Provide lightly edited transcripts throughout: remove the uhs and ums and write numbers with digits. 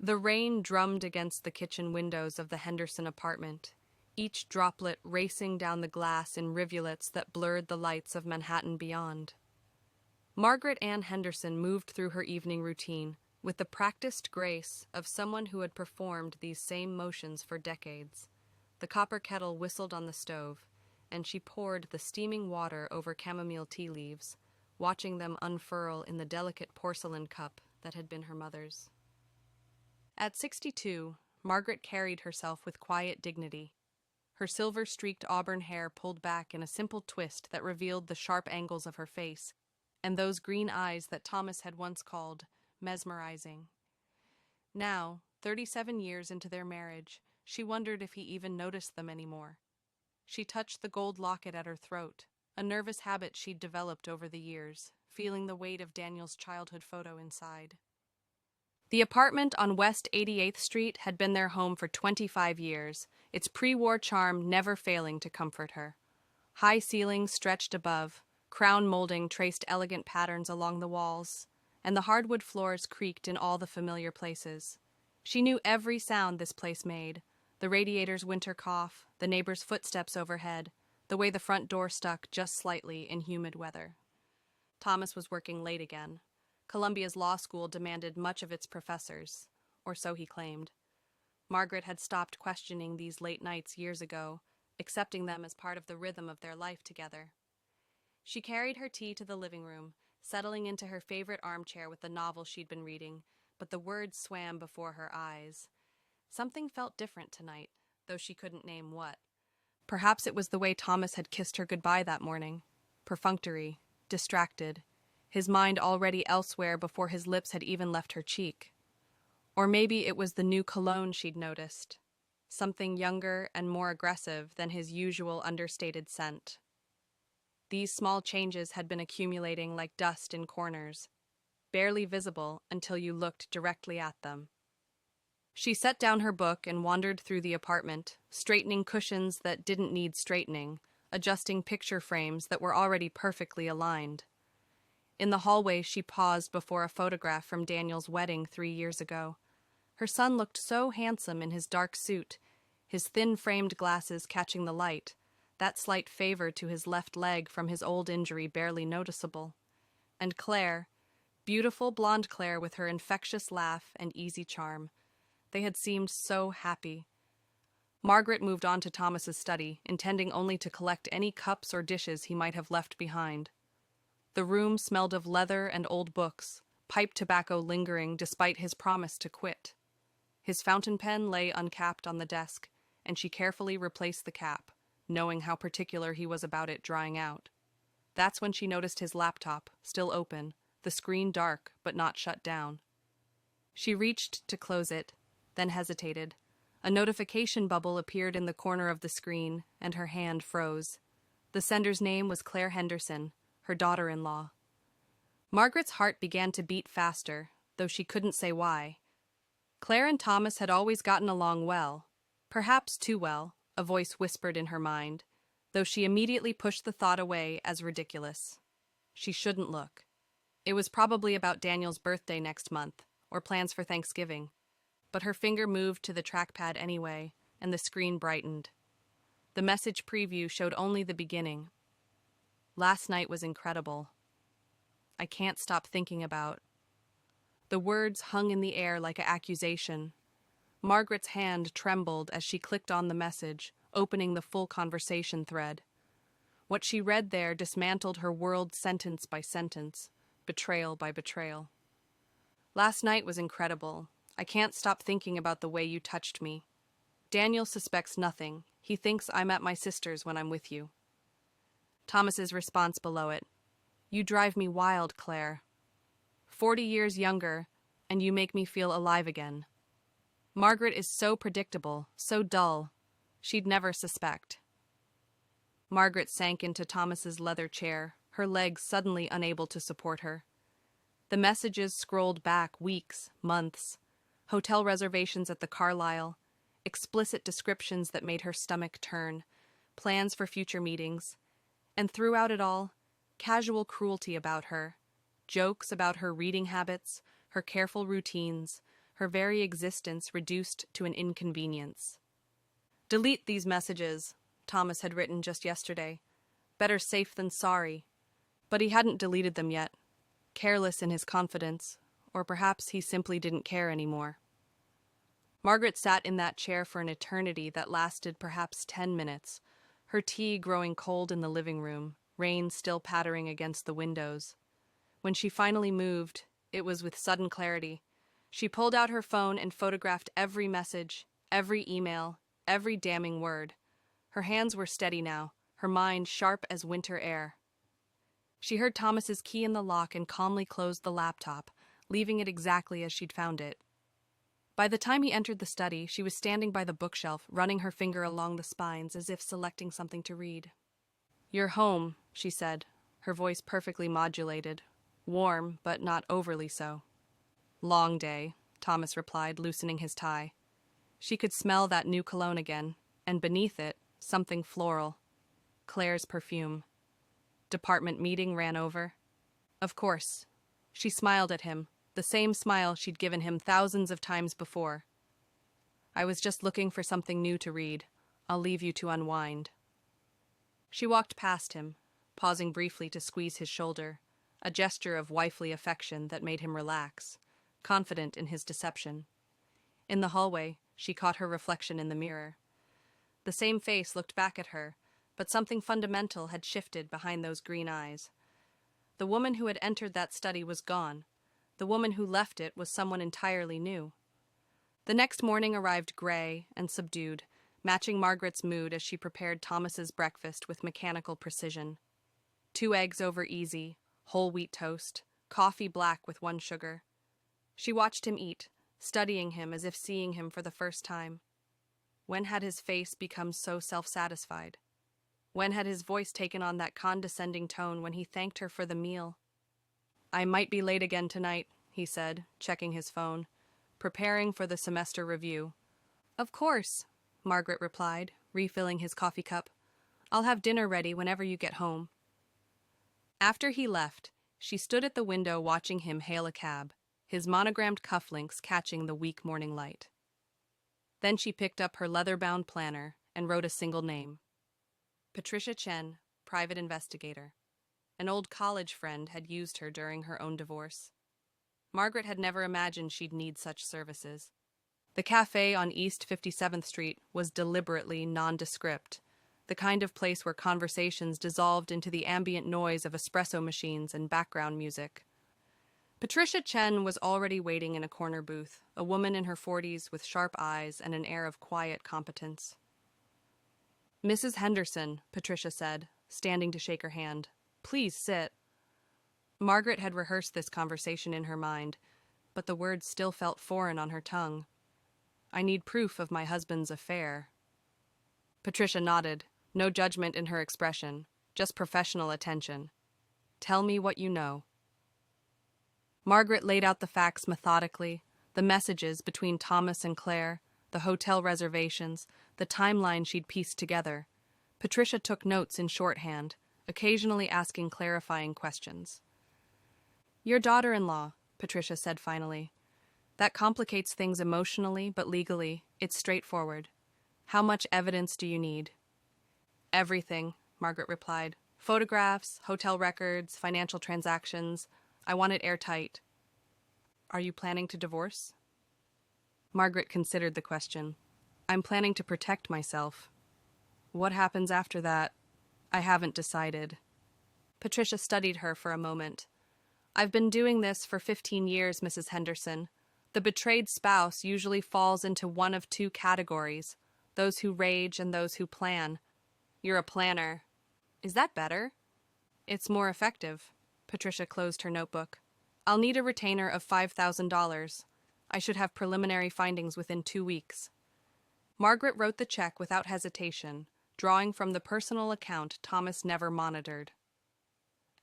The rain drummed against the kitchen windows of the Henderson apartment, each droplet racing down the glass in rivulets that blurred the lights of Manhattan beyond. Margaret Ann Henderson moved through her evening routine with the practiced grace of someone who had performed these same motions for decades. The copper kettle whistled on the stove, and she poured the steaming water over chamomile tea leaves, watching them unfurl in the delicate porcelain cup that had been her mother's. At 62, Margaret carried herself with quiet dignity. Her silver-streaked auburn hair pulled back in a simple twist that revealed the sharp angles of her face, and those green eyes that Thomas had once called mesmerizing. Now, 37 years into their marriage, she wondered if he even noticed them anymore. She touched the gold locket at her throat, a nervous habit she'd developed over the years, feeling the weight of Daniel's childhood photo inside. The apartment on West 88th Street had been their home for 25 years, its pre-war charm never failing to comfort her. High ceilings stretched above, crown molding traced elegant patterns along the walls, and the hardwood floors creaked in all the familiar places. She knew every sound this place made: the radiator's winter cough, the neighbor's footsteps overhead, the way the front door stuck just slightly in humid weather. Thomas was working late again. Columbia's law school demanded much of its professors, or so he claimed. Margaret had stopped questioning these late nights years ago, accepting them as part of the rhythm of their life together. She carried her tea to the living room, settling into her favorite armchair with the novel she'd been reading, but the words swam before her eyes. Something felt different tonight, though she couldn't name what. Perhaps it was the way Thomas had kissed her goodbye that morning. Perfunctory, distracted, his mind already elsewhere before his lips had even left her cheek. Or maybe it was the new cologne she'd noticed, something younger and more aggressive than his usual understated scent. These small changes had been accumulating like dust in corners, barely visible until you looked directly at them. She set down her book and wandered through the apartment, straightening cushions that didn't need straightening, adjusting picture frames that were already perfectly aligned. In the hallway, she paused before a photograph from Daniel's wedding 3 years ago. Her son looked so handsome in his dark suit, his thin-framed glasses catching the light, that slight favor to his left leg from his old injury barely noticeable. And Claire, beautiful blonde Claire with her infectious laugh and easy charm. They had seemed so happy. Margaret moved on to Thomas's study, intending only to collect any cups or dishes he might have left behind. The room smelled of leather and old books, pipe tobacco lingering despite his promise to quit. His fountain pen lay uncapped on the desk, and she carefully replaced the cap, knowing how particular he was about it drying out. That's when she noticed his laptop, still open, the screen dark but not shut down. She reached to close it, then hesitated. A notification bubble appeared in the corner of the screen, and her hand froze. The sender's name was Claire Henderson, her daughter-in-law. Margaret's heart began to beat faster, though she couldn't say why. Claire and Thomas had always gotten along well, perhaps too well, a voice whispered in her mind, though she immediately pushed the thought away as ridiculous. She shouldn't look. It was probably about Daniel's birthday next month, or plans for Thanksgiving. But her finger moved to the trackpad anyway, and the screen brightened. The message preview showed only the beginning. Last night was incredible. I can't stop thinking about. The words hung in the air like an accusation. Margaret's hand trembled as she clicked on the message, opening the full conversation thread. What she read there dismantled her world sentence by sentence, betrayal by betrayal. Last night was incredible. I can't stop thinking about the way you touched me. Daniel suspects nothing. He thinks I'm at my sister's when I'm with you. Thomas's response below it. You drive me wild, Claire. 40 years younger, and you make me feel alive again. Margaret is so predictable, so dull. She'd never suspect. Margaret sank into Thomas's leather chair, her legs suddenly unable to support her. The messages scrolled back weeks, months. Hotel reservations at the Carlyle, explicit descriptions that made her stomach turn, plans for future meetings, and throughout it all, casual cruelty about her, jokes about her reading habits, her careful routines, her very existence reduced to an inconvenience. "Delete these messages," Thomas had written just yesterday. "Better safe than sorry." But he hadn't deleted them yet, careless in his confidence, or perhaps he simply didn't care anymore. Margaret sat in that chair for an eternity that lasted perhaps 10 minutes, her tea growing cold in the living room, rain still pattering against the windows. When she finally moved, it was with sudden clarity. She pulled out her phone and photographed every message, every email, every damning word. Her hands were steady now, her mind sharp as winter air. She heard Thomas's key in the lock and calmly closed the laptop, leaving it exactly as she'd found it. By the time he entered the study, she was standing by the bookshelf, running her finger along the spines as if selecting something to read. "You're home," she said, her voice perfectly modulated, warm but not overly so. "Long day," Thomas replied, loosening his tie. She could smell that new cologne again, and beneath it, something floral. Claire's perfume. Department meeting ran over. Of course. She smiled at him, the same smile she'd given him thousands of times before. "I was just looking for something new to read. I'll leave you to unwind." She walked past him, pausing briefly to squeeze his shoulder, a gesture of wifely affection that made him relax, confident in his deception. In the hallway, she caught her reflection in the mirror. The same face looked back at her, but something fundamental had shifted behind those green eyes. The woman who had entered that study was gone. The woman who left it was someone entirely new. The next morning arrived gray and subdued, matching Margaret's mood as she prepared Thomas's breakfast with mechanical precision. 2 eggs over easy, whole wheat toast, coffee black with 1 sugar. She watched him eat, studying him as if seeing him for the first time. When had his face become so self-satisfied? When had his voice taken on that condescending tone when he thanked her for the meal? "I might be late again tonight," he said, checking his phone, preparing for the semester review. "Of course," Margaret replied, refilling his coffee cup. "I'll have dinner ready whenever you get home." After he left, she stood at the window watching him hail a cab, his monogrammed cufflinks catching the weak morning light. Then she picked up her leather-bound planner and wrote a single name. Patricia Chen, private investigator. An old college friend had used her during her own divorce. Margaret had never imagined she'd need such services. The cafe on East 57th Street was deliberately nondescript, the kind of place where conversations dissolved into the ambient noise of espresso machines and background music. Patricia Chen was already waiting in a corner booth, a woman in her 40s with sharp eyes and an air of quiet competence. "Mrs. Henderson," Patricia said, standing to shake her hand. "Please sit." Margaret had rehearsed this conversation in her mind, but the words still felt foreign on her tongue. "I need proof of my husband's affair." Patricia nodded, no judgment in her expression, just professional attention. "Tell me what you know." Margaret laid out the facts methodically, the messages between Thomas and Claire, the hotel reservations, the timeline she'd pieced together. Patricia took notes in shorthand, occasionally asking clarifying questions. "Your daughter-in-law," Patricia said finally. "That complicates things emotionally, but legally, it's straightforward. How much evidence do you need?" "Everything," Margaret replied. "Photographs, hotel records, financial transactions. I want it airtight." "Are you planning to divorce?" Margaret considered the question. "I'm planning to protect myself. What happens after that? I haven't decided." Patricia studied her for a moment. "I've been doing this for 15 years, Mrs. Henderson. The betrayed spouse usually falls into one of 2 categories, those who rage and those who plan. You're a planner. Is that better?" "It's more effective." Patricia closed her notebook. "I'll need a retainer of $5,000. I should have preliminary findings within 2 weeks." Margaret wrote the check without hesitation, drawing from the personal account Thomas never monitored.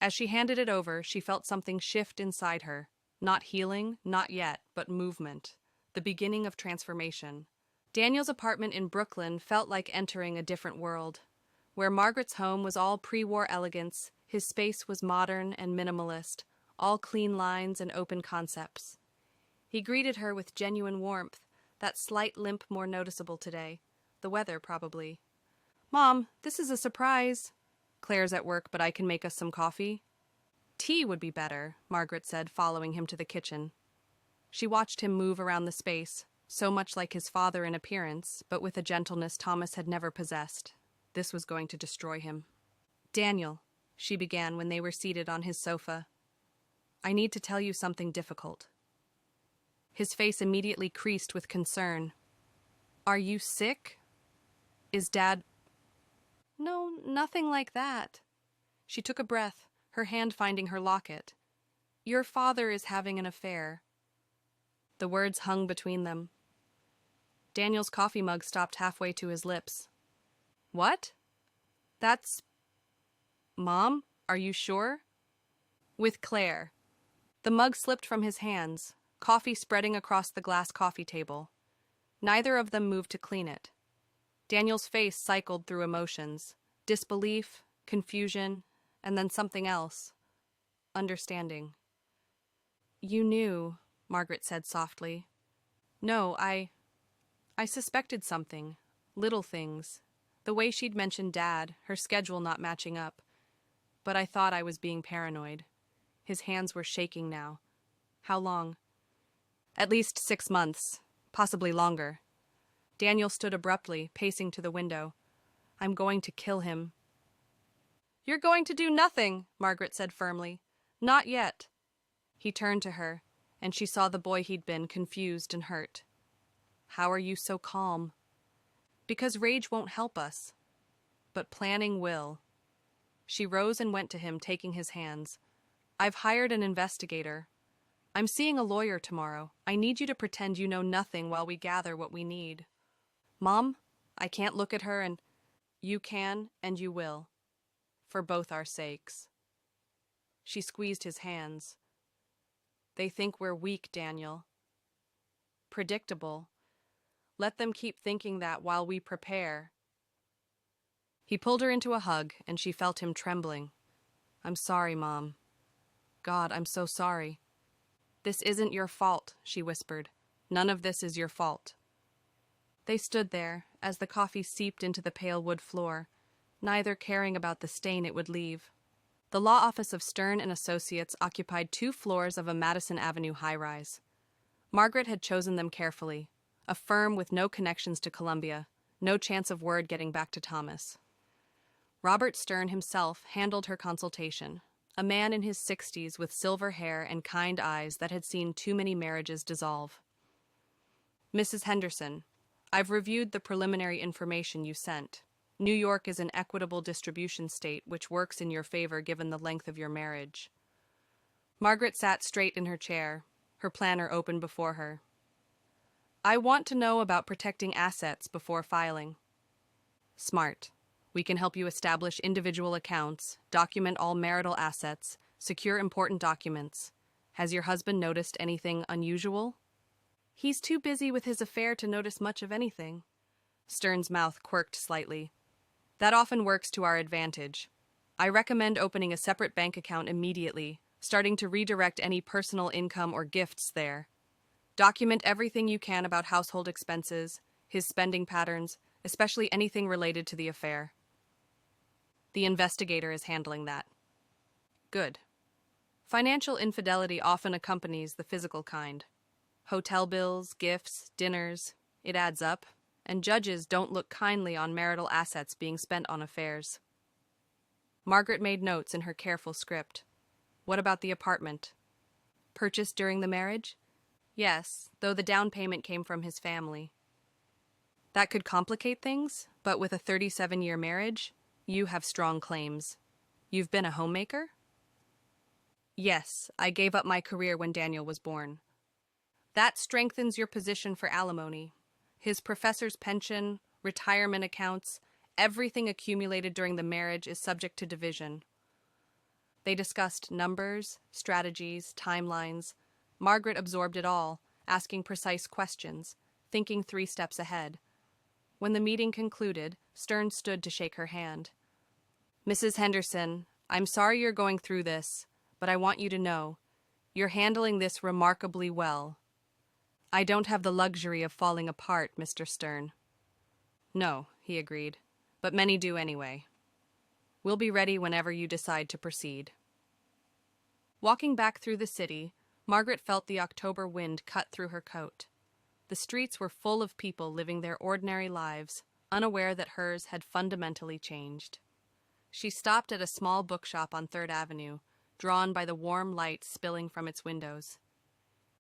As she handed it over, she felt something shift inside her. Not healing, not yet, but movement. The beginning of transformation. Daniel's apartment in Brooklyn felt like entering a different world. Where Margaret's home was all pre-war elegance, his space was modern and minimalist, all clean lines and open concepts. He greeted her with genuine warmth, that slight limp more noticeable today. The weather, probably. "Mom, this is a surprise." "Claire's at work, but I can make us some coffee." "Tea would be better," Margaret said, following him to the kitchen. She watched him move around the space, so much like his father in appearance, but with a gentleness Thomas had never possessed. This was going to destroy him. "Daniel," she began when they were seated on his sofa, "I need to tell you something difficult." His face immediately creased with concern. "Are you sick? Is Dad—" "No, nothing like that." She took a breath, her hand finding her locket. "Your father is having an affair." The words hung between them. Daniel's coffee mug stopped halfway to his lips. "What? That's... Mom, are you sure?" "With Claire." The mug slipped from his hands, coffee spreading across the glass coffee table. Neither of them moved to clean it. Daniel's face cycled through emotions: disbelief, confusion, and then something else. Understanding. "You knew," Margaret said softly. "No, I suspected something. Little things. The way she'd mentioned Dad, her schedule not matching up. But I thought I was being paranoid." His hands were shaking now. "How long?" "At least 6 months. Possibly longer." Daniel stood abruptly, pacing to the window. "I'm going to kill him." "You're going to do nothing," Margaret said firmly. "Not yet." He turned to her, and she saw the boy he'd been, confused and hurt. "How are you so calm?" "Because rage won't help us. But planning will." She rose and went to him, taking his hands. "I've hired an investigator. I'm seeing a lawyer tomorrow. I need you to pretend you know nothing while we gather what we need." "Mom, I can't look at her and—" "You can, and you will. For both our sakes." She squeezed his hands. "They think we're weak, Daniel." "Predictable. Let them keep thinking that while we prepare." He pulled her into a hug, and she felt him trembling. "I'm sorry, Mom. God, I'm so sorry." "This isn't your fault," she whispered. "None of this is your fault." They stood there, as the coffee seeped into the pale wood floor, neither caring about the stain it would leave. The law office of Stern and Associates occupied 2 floors of a Madison Avenue high-rise. Margaret had chosen them carefully, a firm with no connections to Columbia, no chance of word getting back to Thomas. Robert Stern himself handled her consultation, a man in his 60s with silver hair and kind eyes that had seen too many marriages dissolve. "Mrs. Henderson, I've reviewed the preliminary information you sent. New York is an equitable distribution state which works in your favor given the length of your marriage." Margaret sat straight in her chair, her planner open before her. "I want to know about protecting assets before filing." "Smart. We can help you establish individual accounts, document all marital assets, secure important documents. Has your husband noticed anything unusual?" "He's too busy with his affair to notice much of anything." Stern's mouth quirked slightly. "That often works to our advantage. I recommend opening a separate bank account immediately, starting to redirect any personal income or gifts there. Document everything you can about household expenses, his spending patterns, especially anything related to the affair. The investigator is handling that." "Good." Financial infidelity often accompanies the physical kind. Hotel bills, gifts, dinners, it adds up, and judges don't look kindly on marital assets being spent on affairs. Margaret made notes in her careful script. "What about the apartment?" "Purchased during the marriage?" "Yes, though the down payment came from his family." "That could complicate things, but with a 37-year marriage, you have strong claims. You've been a homemaker?" "Yes, I gave up my career when Daniel was born." "That strengthens your position for alimony. His professor's pension, retirement accounts, everything accumulated during the marriage is subject to division." They discussed numbers, strategies, timelines. Margaret absorbed it all, asking precise questions, thinking 3 steps ahead. When the meeting concluded, Stern stood to shake her hand. "Mrs. Henderson, I'm sorry you're going through this, but I want you to know, you're handling this remarkably well." I don't have the luxury of falling apart, Mr. Stern. No, he agreed, but many do anyway. We'll be ready whenever you decide to proceed. Walking back through the city, Margaret felt the October wind cut through her coat. The streets were full of people living their ordinary lives, unaware that hers had fundamentally changed. She stopped at a small bookshop on 3rd Avenue, drawn by the warm light spilling from its windows.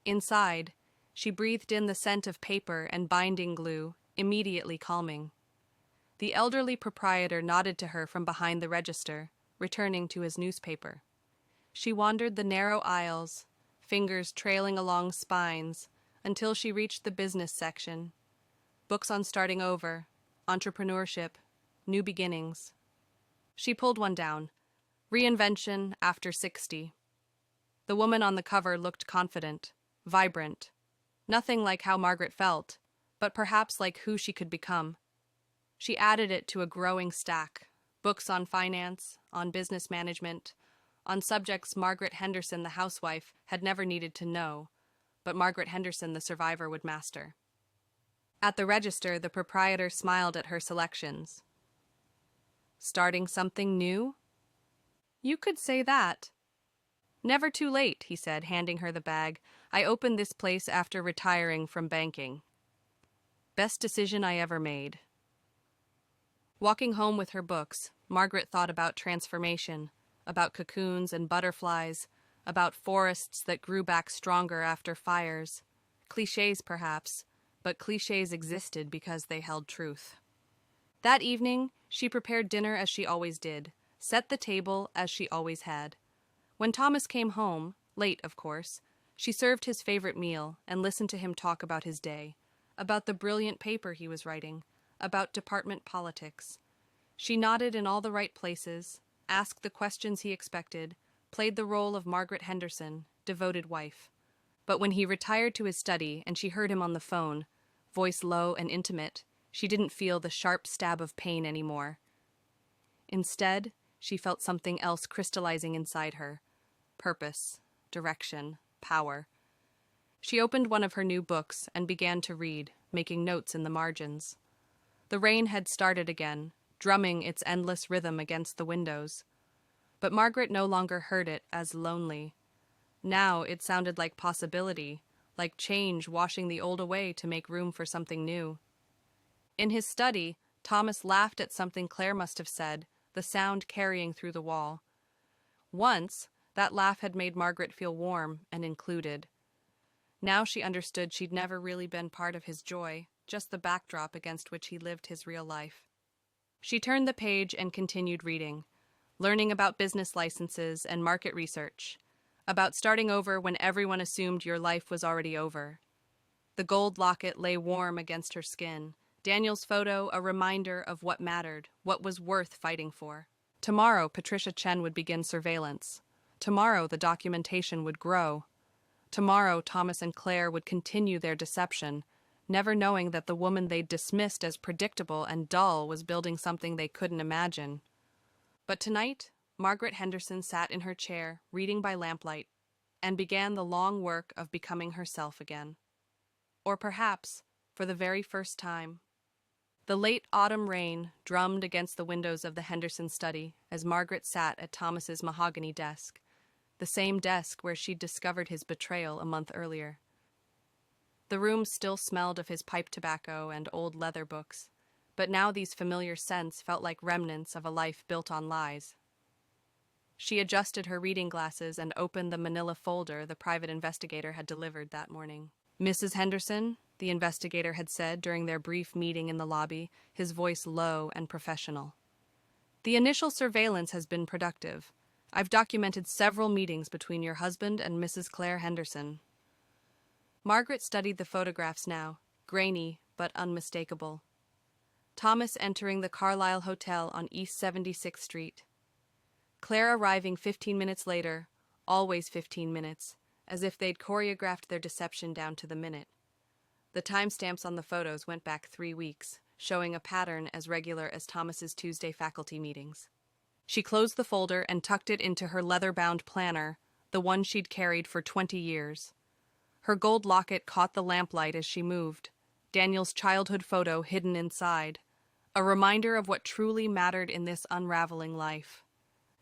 Inside, she breathed in the scent of paper and binding glue, immediately calming. The elderly proprietor nodded to her from behind the register, returning to his newspaper. She wandered the narrow aisles, fingers trailing along spines, until she reached the business section. Books on starting over, entrepreneurship, new beginnings. She pulled one down. Reinvention After 60. The woman on the cover looked confident, vibrant. Nothing like how Margaret felt, but perhaps like who she could become. She added it to a growing stack. Books on finance, on business management, on subjects Margaret Henderson, the housewife, had never needed to know, but Margaret Henderson, the survivor, would master. At the register, the proprietor smiled at her selections. Starting something new? You could say that. Never too late, he said, handing her the bag. I opened this place after retiring from banking. Best decision I ever made. Walking home with her books, Margaret thought about transformation, about cocoons and butterflies, about forests that grew back stronger after fires. Clichés, perhaps, but clichés existed because they held truth. That evening, she prepared dinner as she always did, set the table as she always had. When Thomas came home, late of course, she served his favorite meal and listened to him talk about his day, about the brilliant paper he was writing, about department politics. She nodded in all the right places, asked the questions he expected, played the role of Margaret Henderson, devoted wife. But when he retired to his study and she heard him on the phone, voice low and intimate, she didn't feel the sharp stab of pain anymore. Instead, she felt something else crystallizing inside her. Purpose, direction, power. She opened one of her new books and began to read, making notes in the margins. The rain had started again, drumming its endless rhythm against the windows. But Margaret no longer heard it as lonely. Now it sounded like possibility, like change washing the old away to make room for something new. In his study, Thomas laughed at something Claire must have said, the sound carrying through the wall. Once, that laugh had made Margaret feel warm and included. Now she understood she'd never really been part of his joy, just the backdrop against which he lived his real life. She turned the page and continued reading, learning about business licenses and market research, about starting over when everyone assumed your life was already over. The gold locket lay warm against her skin, Daniel's photo a reminder of what mattered, what was worth fighting for. Tomorrow, Patricia Chen would begin surveillance. Tomorrow, the documentation would grow. Tomorrow, Thomas and Claire would continue their deception, never knowing that the woman they'd dismissed as predictable and dull was building something they couldn't imagine. But tonight, Margaret Henderson sat in her chair, reading by lamplight, and began the long work of becoming herself again. Or perhaps, for the very first time. The late autumn rain drummed against the windows of the Henderson study as Margaret sat at Thomas's mahogany desk, the same desk where she'd discovered his betrayal a month earlier. The room still smelled of his pipe tobacco and old leather books, but now these familiar scents felt like remnants of a life built on lies. She adjusted her reading glasses and opened the manila folder the private investigator had delivered that morning. Mrs. Henderson, the investigator had said during their brief meeting in the lobby, his voice low and professional. The initial surveillance has been productive. I've documented several meetings between your husband and Mrs. Claire Henderson. Margaret studied the photographs now, grainy but unmistakable. Thomas entering the Carlisle Hotel on East 76th Street. Claire arriving 15 minutes later, always 15 minutes, as if they'd choreographed their deception down to the minute. The timestamps on the photos went back 3 weeks, showing a pattern as regular as Thomas's Tuesday faculty meetings. She closed the folder and tucked it into her leather-bound planner, the one she'd carried for 20 years. Her gold locket caught the lamplight as she moved, Daniel's childhood photo hidden inside, a reminder of what truly mattered in this unraveling life.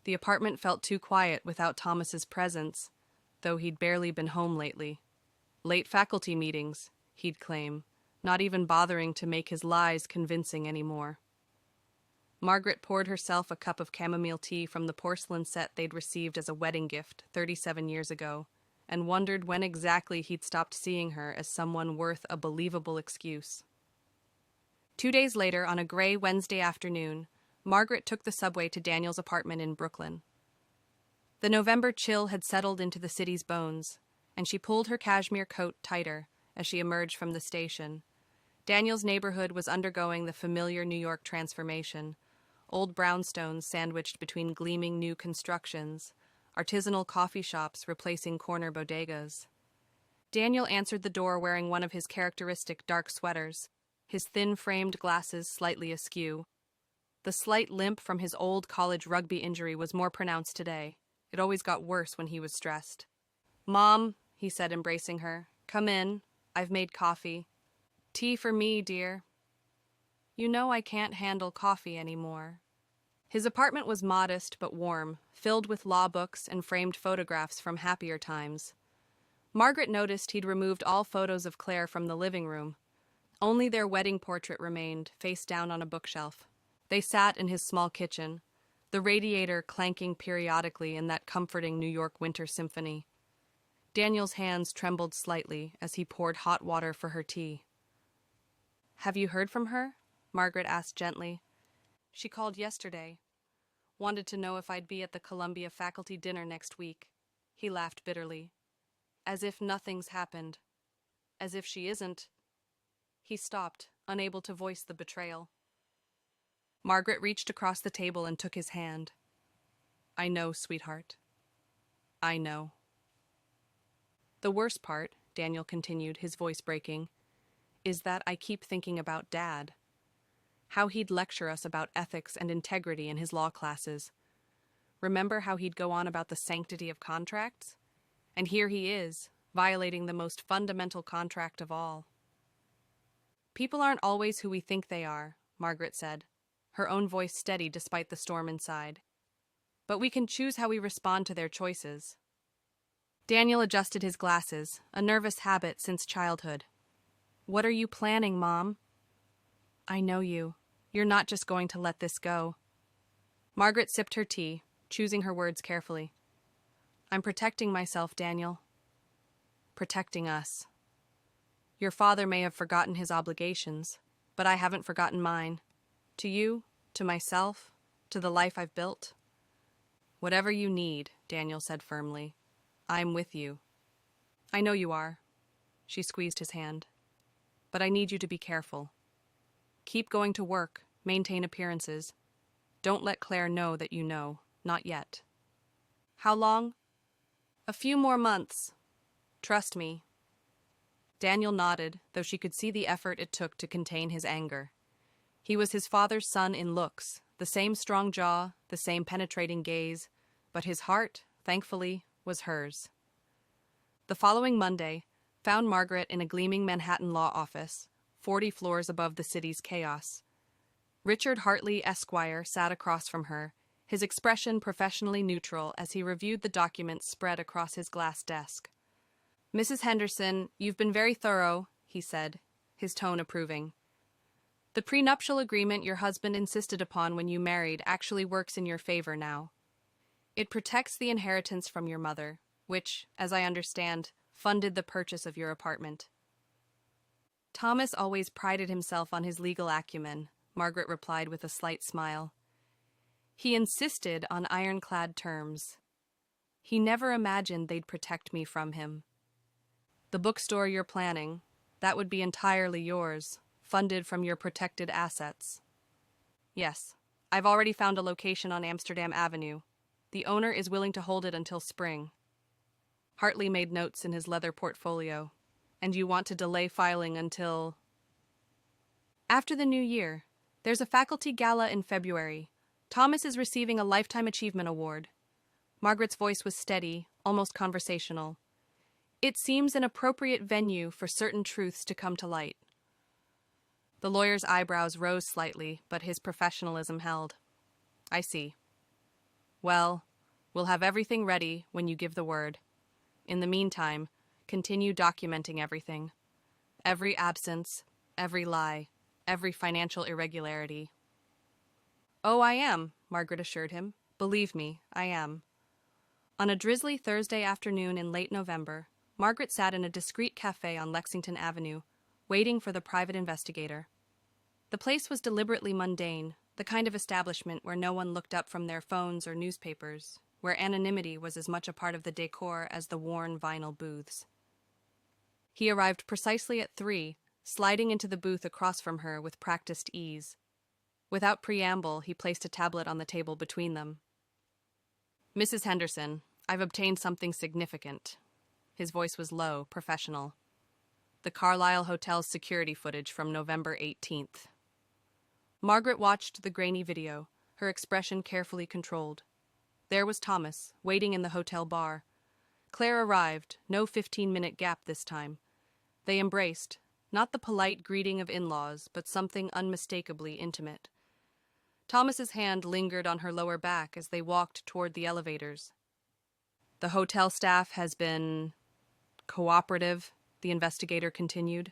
The apartment felt too quiet without Thomas's presence, though he'd barely been home lately. Late faculty meetings, he'd claim, not even bothering to make his lies convincing anymore. Margaret poured herself a cup of chamomile tea from the porcelain set they'd received as a wedding gift 37 years ago, and wondered when exactly he'd stopped seeing her as someone worth a believable excuse. 2 days later, on a gray Wednesday afternoon, Margaret took the subway to Daniel's apartment in Brooklyn. The November chill had settled into the city's bones, and she pulled her cashmere coat tighter as she emerged from the station. Daniel's neighborhood was undergoing the familiar New York transformation, old brownstones sandwiched between gleaming new constructions, artisanal coffee shops replacing corner bodegas. Daniel answered the door wearing one of his characteristic dark sweaters, his thin-framed glasses slightly askew. The slight limp from his old college rugby injury was more pronounced today. It always got worse when he was stressed. "Mom," he said, embracing her, "come in. I've made coffee." "Tea for me, dear." "You know I can't handle coffee anymore." His apartment was modest but warm, filled with law books and framed photographs from happier times. Margaret noticed he'd removed all photos of Claire from the living room. Only their wedding portrait remained, face down on a bookshelf. They sat in his small kitchen, the radiator clanking periodically in that comforting New York winter symphony. Daniel's hands trembled slightly as he poured hot water for her tea. "Have you heard from her?" Margaret asked gently. "She called yesterday. Wanted to know if I'd be at the Columbia faculty dinner next week." He laughed bitterly. "As if nothing's happened. As if she isn't." He stopped, unable to voice the betrayal. Margaret reached across the table and took his hand. "I know, sweetheart. I know." "The worst part," Daniel continued, his voice breaking, "is that I keep thinking about Dad. How he'd lecture us about ethics and integrity in his law classes. Remember how he'd go on about the sanctity of contracts? And here he is, violating the most fundamental contract of all." "People aren't always who we think they are," Margaret said, her own voice steady despite the storm inside. "But we can choose how we respond to their choices." Daniel adjusted his glasses, a nervous habit since childhood. "What are you planning, Mom?" "I know you. You're not just going to let this go." Margaret sipped her tea, choosing her words carefully. "I'm protecting myself, Daniel. Protecting us. Your father may have forgotten his obligations, but I haven't forgotten mine. To you, to myself, to the life I've built." "Whatever you need," Daniel said firmly. "I'm with you." "I know you are." She squeezed his hand. "But I need you to be careful. Keep going to work, maintain appearances. Don't let Claire know that you know, not yet." "How long?" "A few more months. Trust me." Daniel nodded, though she could see the effort it took to contain his anger. He was his father's son in looks, the same strong jaw, the same penetrating gaze, but his heart, thankfully, was hers. The following Monday found Margaret in a gleaming Manhattan law office, 40 floors above the city's chaos. Richard Hartley, Esquire, sat across from her, his expression professionally neutral as he reviewed the documents spread across his glass desk. "Mrs. Henderson, you've been very thorough," he said, his tone approving. "The prenuptial agreement your husband insisted upon when you married actually works in your favor now. It protects the inheritance from your mother, which, as I understand, funded the purchase of your apartment." "Thomas always prided himself on his legal acumen," Margaret replied with a slight smile. "He insisted on ironclad terms. He never imagined they'd protect me from him. The bookstore you're planning, that would be entirely yours, funded from your protected assets." "Yes, I've already found a location on Amsterdam Avenue. The owner is willing to hold it until spring." Hartley made notes in his leather portfolio. "And you want to delay filing until—" "After the new year. There's a faculty gala in February. Thomas is receiving a Lifetime Achievement Award." Margaret's voice was steady, almost conversational. It seems an appropriate venue for certain truths to come to light. The lawyer's eyebrows rose slightly, but his professionalism held. I see. Well, we'll have everything ready when you give the word. In the meantime, continue documenting everything. Every absence, every lie, every financial irregularity. Oh, I am, Margaret assured him. Believe me, I am. On a drizzly Thursday afternoon in late November, Margaret sat in a discreet cafe on Lexington Avenue, waiting for the private investigator. The place was deliberately mundane, the kind of establishment where no one looked up from their phones or newspapers, where anonymity was as much a part of the decor as the worn vinyl booths. He arrived precisely at 3, sliding into the booth across from her with practiced ease. Without preamble, he placed a tablet on the table between them. Mrs. Henderson, I've obtained something significant. His voice was low, professional. The Carlisle Hotel's security footage from November 18th. Margaret watched the grainy video, her expression carefully controlled. There was Thomas, waiting in the hotel bar. Claire arrived, no 15-minute gap this time. They embraced, not the polite greeting of in-laws, but something unmistakably intimate. Thomas's hand lingered on her lower back as they walked toward the elevators. The hotel staff has been cooperative, the investigator continued.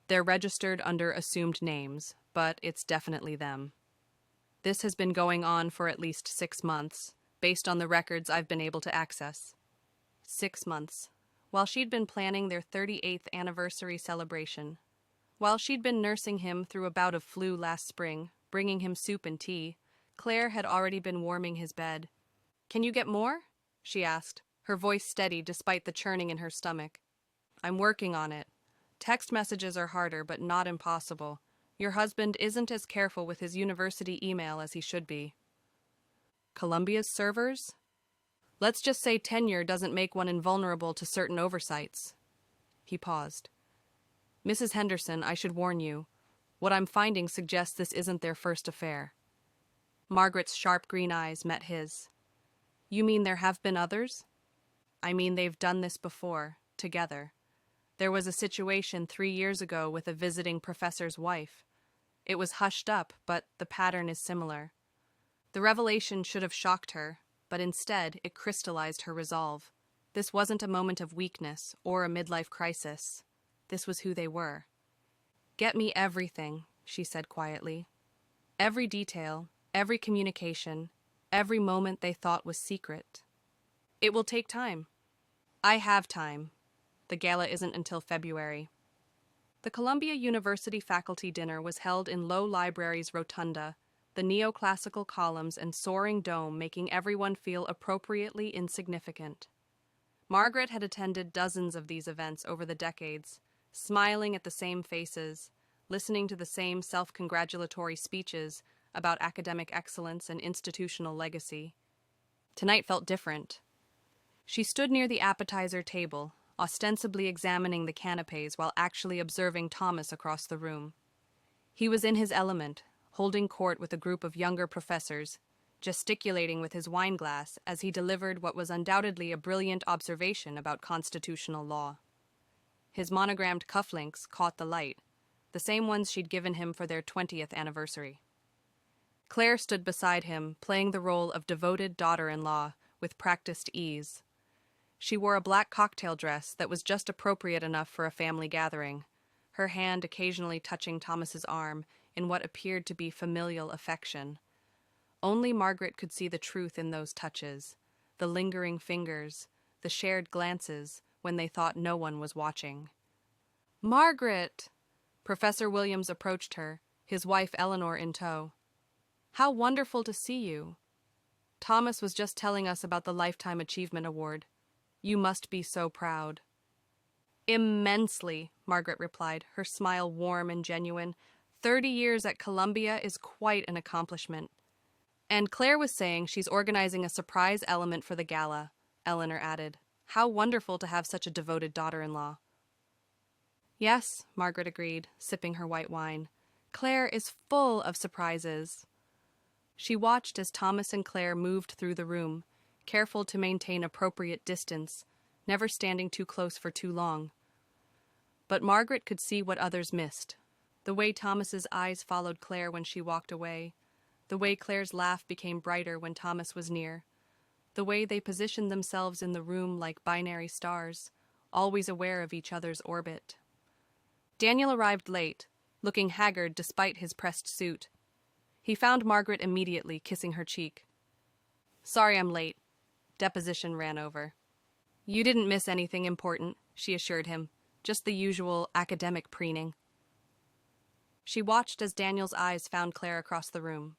They're registered under assumed names, but it's definitely them. This has been going on for at least 6 months, based on the records I've been able to access. 6 months. While she'd been planning their 38th anniversary celebration. While she'd been nursing him through a bout of flu last spring, bringing him soup and tea, Claire had already been warming his bed. Can you get more? She asked, her voice steady despite the churning in her stomach. I'm working on it. Text messages are harder, but not impossible. Your husband isn't as careful with his university email as he should be. Columbia's servers? Let's just say tenure doesn't make one invulnerable to certain oversights. He paused. Mrs. Henderson, I should warn you. What I'm finding suggests this isn't their first affair. Margaret's sharp green eyes met his. You mean there have been others? I mean they've done this before, together. There was a situation 3 years ago with a visiting professor's wife. It was hushed up, but the pattern is similar. The revelation should have shocked her, but instead it crystallized her resolve. This wasn't a moment of weakness or a midlife crisis. This was who they were. Get me everything, she said quietly. Every detail, every communication, every moment they thought was secret. It will take time. I have time. The gala isn't until February. The Columbia University faculty dinner was held in Low Library's rotunda, the neoclassical columns and soaring dome making everyone feel appropriately insignificant. Margaret had attended dozens of these events over the decades, smiling at the same faces, listening to the same self-congratulatory speeches about academic excellence and institutional legacy. Tonight felt different. She stood near the appetizer table, ostensibly examining the canapes while actually observing Thomas across the room. He was in his element, holding court with a group of younger professors, gesticulating with his wine glass as he delivered what was undoubtedly a brilliant observation about constitutional law. His monogrammed cufflinks caught the light, the same ones she'd given him for their 20th anniversary. Claire stood beside him, playing the role of devoted daughter-in-law with practiced ease. She wore a black cocktail dress that was just appropriate enough for a family gathering, her hand occasionally touching Thomas's arm in what appeared to be familial affection. Only Margaret could see the truth in those touches, the lingering fingers, the shared glances when they thought no one was watching. Margaret! Professor Williams approached her, his wife Eleanor in tow. How wonderful to see you. Thomas was just telling us about the Lifetime Achievement Award. You must be so proud. Immensely, Margaret replied, her smile warm and genuine. 30 years at Columbia is quite an accomplishment. And Claire was saying she's organizing a surprise element for the gala, Eleanor added. How wonderful to have such a devoted daughter-in-law. Yes, Margaret agreed, sipping her white wine. Claire is full of surprises. She watched as Thomas and Claire moved through the room, careful to maintain appropriate distance, never standing too close for too long. But Margaret could see what others missed. The way Thomas's eyes followed Claire when she walked away, the way Claire's laugh became brighter when Thomas was near, the way they positioned themselves in the room like binary stars, always aware of each other's orbit. Daniel arrived late, looking haggard despite his pressed suit. He found Margaret immediately, kissing her cheek. "Sorry I'm late. Deposition ran over." "You didn't miss anything important," she assured him. "Just the usual academic preening." She watched as Daniel's eyes found Claire across the room.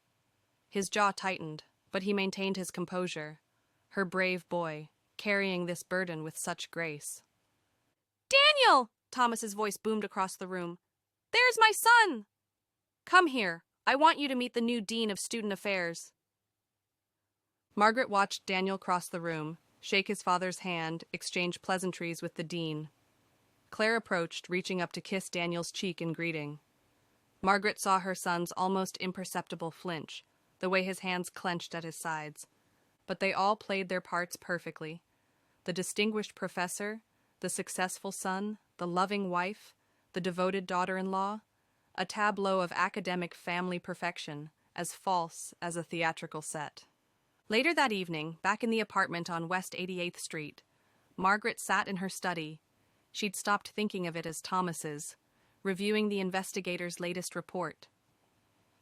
His jaw tightened, but he maintained his composure. Her brave boy, carrying this burden with such grace. "Daniel!" Thomas's voice boomed across the room. "There's my son!" "Come here. I want you to meet the new Dean of Student Affairs." Margaret watched Daniel cross the room, shake his father's hand, exchange pleasantries with the dean. Claire approached, reaching up to kiss Daniel's cheek in greeting. Margaret saw her son's almost imperceptible flinch, the way his hands clenched at his sides. But they all played their parts perfectly. The distinguished professor, the successful son, the loving wife, the devoted daughter-in-law, a tableau of academic family perfection, as false as a theatrical set. Later that evening, back in the apartment on West 88th Street, Margaret sat in her study. She'd stopped thinking of it as Thomas's, reviewing the investigator's latest report.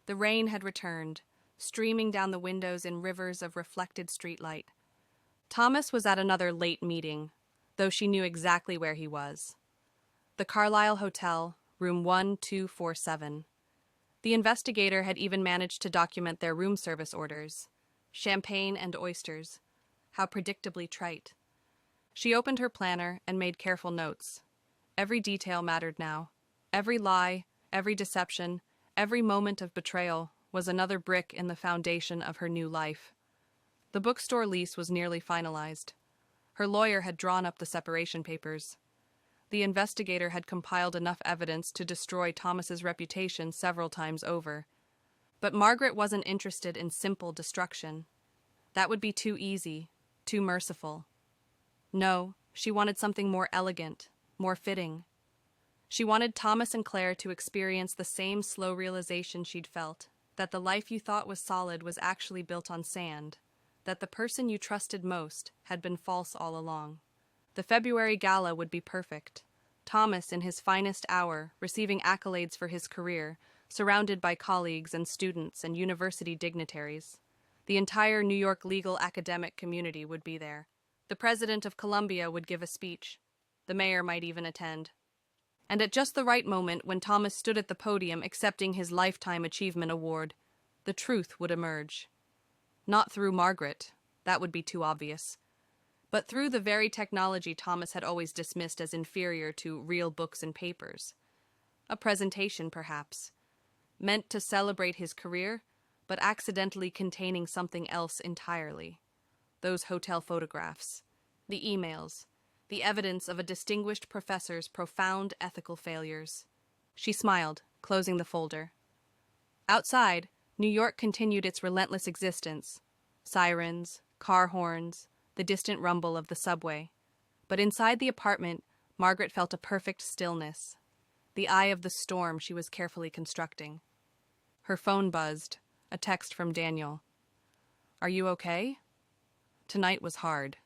The rain had returned, streaming down the windows in rivers of reflected streetlight. Thomas was at another late meeting, though she knew exactly where he was. The Carlisle Hotel, room 1247. The investigator had even managed to document their room service orders. Champagne and oysters. How predictably trite. She opened her planner and made careful notes. Every detail mattered now. Every lie, every deception, every moment of betrayal was another brick in the foundation of her new life. The bookstore lease was nearly finalized. Her lawyer had drawn up the separation papers. The investigator had compiled enough evidence to destroy Thomas's reputation several times over. But Margaret wasn't interested in simple destruction. That would be too easy, too merciful. No, she wanted something more elegant, more fitting. She wanted Thomas and Claire to experience the same slow realization she'd felt, that the life you thought was solid was actually built on sand, that the person you trusted most had been false all along. The February gala would be perfect. Thomas in his finest hour, receiving accolades for his career, surrounded by colleagues and students and university dignitaries. The entire New York legal academic community would be there. The president of Columbia would give a speech. The mayor might even attend. And at just the right moment, when Thomas stood at the podium accepting his Lifetime Achievement Award, the truth would emerge. Not through Margaret, that would be too obvious, but through the very technology Thomas had always dismissed as inferior to real books and papers. A presentation, perhaps, meant to celebrate his career, but accidentally containing something else entirely. Those hotel photographs, the emails, the evidence of a distinguished professor's profound ethical failures. She smiled, closing the folder. Outside, New York continued its relentless existence. Sirens, car horns, the distant rumble of the subway. But inside the apartment, Margaret felt a perfect stillness, the eye of the storm she was carefully constructing. Her phone buzzed, a text from Daniel. "Are you okay?" Tonight was hard.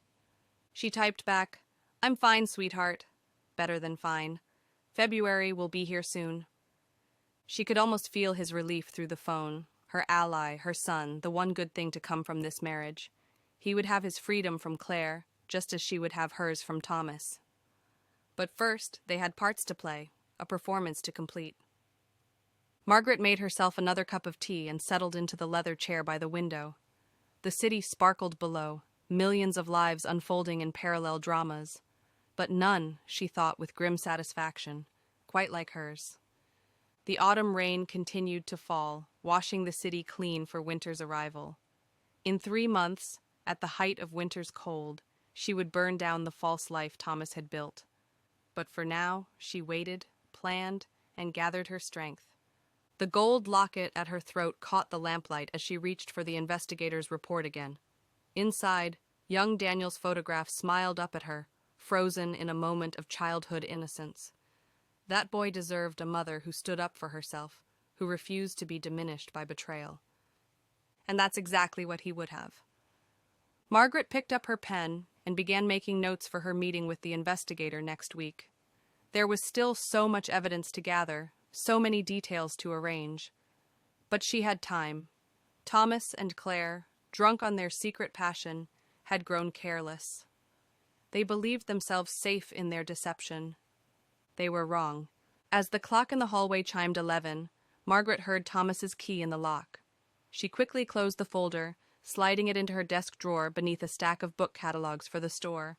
She typed back, "I'm fine, sweetheart." Better than fine. February will be here soon. She could almost feel his relief through the phone. Her ally, her son, the one good thing to come from this marriage. He would have his freedom from Claire, just as she would have hers from Thomas. But first, they had parts to play, a performance to complete. Margaret made herself another cup of tea and settled into the leather chair by the window. The city sparkled below, millions of lives unfolding in parallel dramas. But none, she thought with grim satisfaction, quite like hers. The autumn rain continued to fall, washing the city clean for winter's arrival. In 3 months, at the height of winter's cold, she would burn down the false life Thomas had built. But for now, she waited, planned, and gathered her strength. The gold locket at her throat caught the lamplight as she reached for the investigator's report again. Inside, young Daniel's photograph smiled up at her, frozen in a moment of childhood innocence. That boy deserved a mother who stood up for herself, who refused to be diminished by betrayal. And that's exactly what he would have. Margaret picked up her pen and began making notes for her meeting with the investigator next week. There was still so much evidence to gather, so many details to arrange. But she had time. Thomas and Claire, drunk on their secret passion, had grown careless. They believed themselves safe in their deception. They were wrong. As the clock in the hallway chimed 11, Margaret heard Thomas's key in the lock. She quickly closed the folder, sliding it into her desk drawer beneath a stack of book catalogs for the store.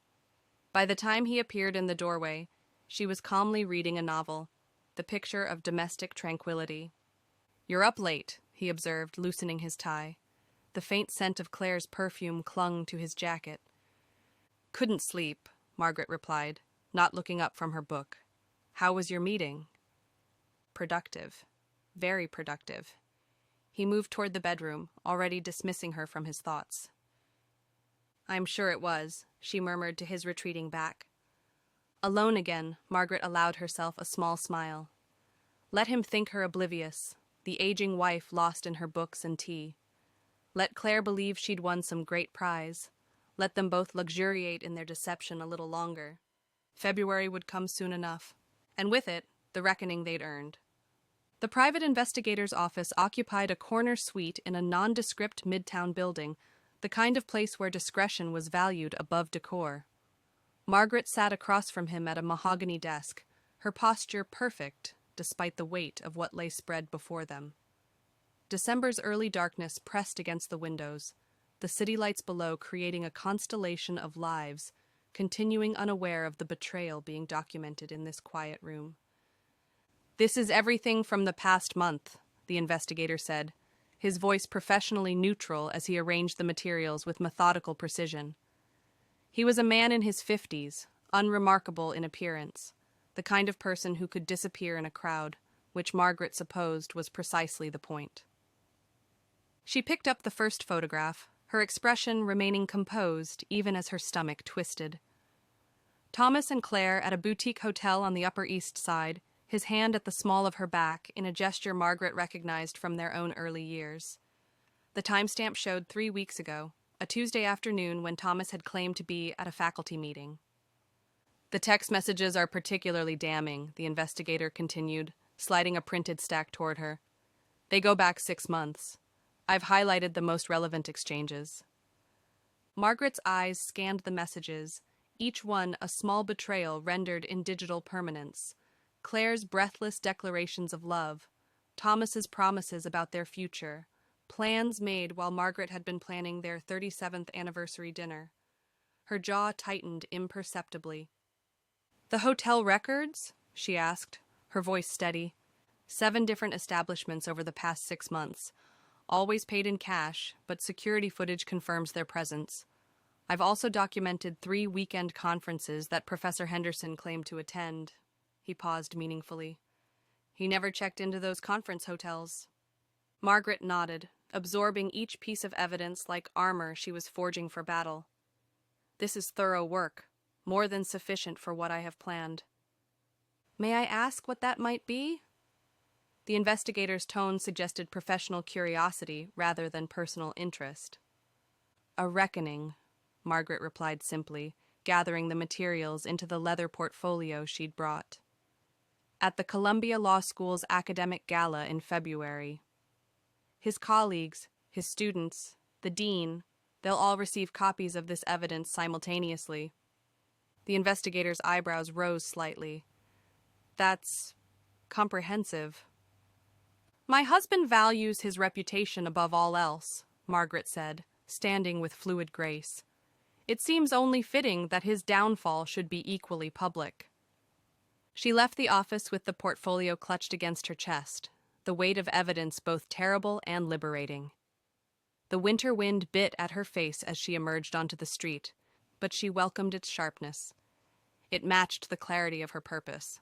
By the time he appeared in the doorway, she was calmly reading a novel, the picture of domestic tranquility. "You're up late," he observed, loosening his tie. The faint scent of Claire's perfume clung to his jacket. "Couldn't sleep," Margaret replied, not looking up from her book. "How was your meeting?" "Productive. Very productive." He moved toward the bedroom, already dismissing her from his thoughts. "I'm sure it was," she murmured to his retreating back. Alone again, Margaret allowed herself a small smile. Let him think her oblivious, the aging wife lost in her books and tea. Let Claire believe she'd won some great prize. Let them both luxuriate in their deception a little longer. February would come soon enough, and with it, the reckoning they'd earned. The private investigator's office occupied a corner suite in a nondescript midtown building, the kind of place where discretion was valued above decor. Margaret sat across from him at a mahogany desk, her posture perfect despite the weight of what lay spread before them. December's early darkness pressed against the windows, the city lights below creating a constellation of lives, continuing unaware of the betrayal being documented in this quiet room. "This is everything from the past month," the investigator said, his voice professionally neutral as he arranged the materials with methodical precision. He was a man in his 50s, unremarkable in appearance, the kind of person who could disappear in a crowd, which Margaret supposed was precisely the point. She picked up the first photograph, her expression remaining composed even as her stomach twisted. Thomas and Claire at a boutique hotel on the Upper East Side, his hand at the small of her back in a gesture Margaret recognized from their own early years. The timestamp showed 3 weeks ago, a Tuesday afternoon when Thomas had claimed to be at a faculty meeting. "The text messages are particularly damning," the investigator continued, sliding a printed stack toward her. "They go back 6 months. I've highlighted the most relevant exchanges." Margaret's eyes scanned the messages, each one a small betrayal rendered in digital permanence. Claire's breathless declarations of love, Thomas's promises about their future, plans made while Margaret had been planning their 37th anniversary dinner. Her jaw tightened imperceptibly. "The hotel records?" she asked, her voice steady. 7 different establishments over the past 6 months. Always paid in cash, but security footage confirms their presence. I've also documented 3 weekend conferences that Professor Henderson claimed to attend. He paused meaningfully. He never checked into those conference hotels. Margaret nodded, absorbing each piece of evidence like armor she was forging for battle. "This is thorough work, more than sufficient for what I have planned." "May I ask what that might be?" The investigator's tone suggested professional curiosity rather than personal interest. "A reckoning," Margaret replied simply, gathering the materials into the leather portfolio she'd brought. "At the Columbia Law School's academic gala in February. His colleagues, his students, the dean, they'll all receive copies of this evidence simultaneously." The investigator's eyebrows rose slightly. "That's comprehensive." "My husband values his reputation above all else," Margaret said, standing with fluid grace. "It seems only fitting that his downfall should be equally public." She left the office with the portfolio clutched against her chest, the weight of evidence both terrible and liberating. The winter wind bit at her face as she emerged onto the street, but she welcomed its sharpness. It matched the clarity of her purpose.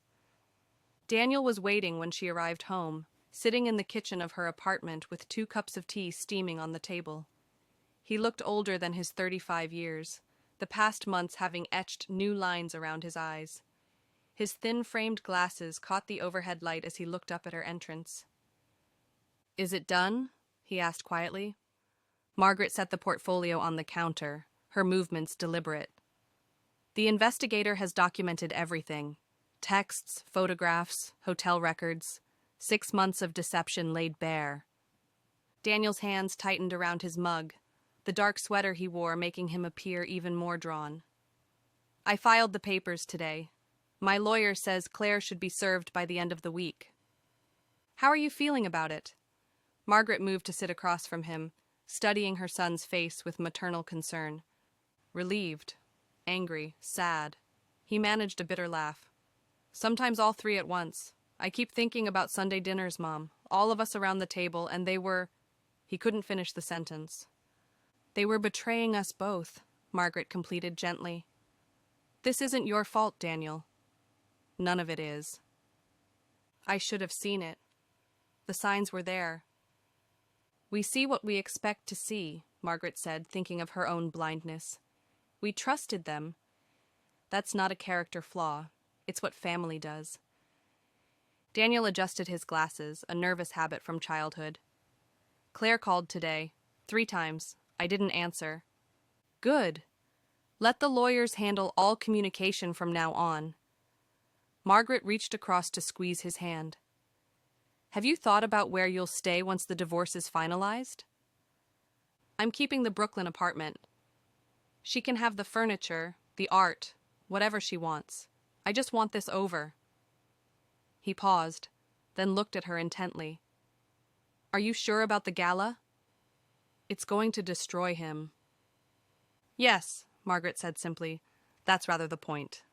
Daniel was waiting when she arrived home, sitting in the kitchen of her apartment with 2 cups of tea steaming on the table. He looked older than his 35 years, the past months having etched new lines around his eyes. His thin-framed glasses caught the overhead light as he looked up at her entrance. "Is it done?" he asked quietly. Margaret set the portfolio on the counter, her movements deliberate. "The investigator has documented everything. Texts, photographs, hotel records, 6 months of deception laid bare." Daniel's hands tightened around his mug, the dark sweater he wore making him appear even more drawn. "I filed the papers today. My lawyer says Claire should be served by the end of the week." "How are you feeling about it?" Margaret moved to sit across from him, studying her son's face with maternal concern. Relieved, angry, sad. He managed a bitter laugh. "Sometimes all three at once. I keep thinking about Sunday dinners, Mom. All of us around the table, and they were—" He couldn't finish the sentence. "They were betraying us both," Margaret completed gently. "This isn't your fault, Daniel." "None of it is." "I should have seen it. The signs were there." "We see what we expect to see," Margaret said, thinking of her own blindness. "We trusted them. That's not a character flaw. It's what family does." Daniel adjusted his glasses, a nervous habit from childhood. "Claire called today. 3 times. I didn't answer." "Good. Let the lawyers handle all communication from now on." Margaret reached across to squeeze his hand. "Have you thought about where you'll stay once the divorce is finalized?" "I'm keeping the Brooklyn apartment. She can have the furniture, the art, whatever she wants. I just want this over." He paused, then looked at her intently. "Are you sure about the gala?" "It's going to destroy him." "Yes," Margaret said simply. "That's rather the point."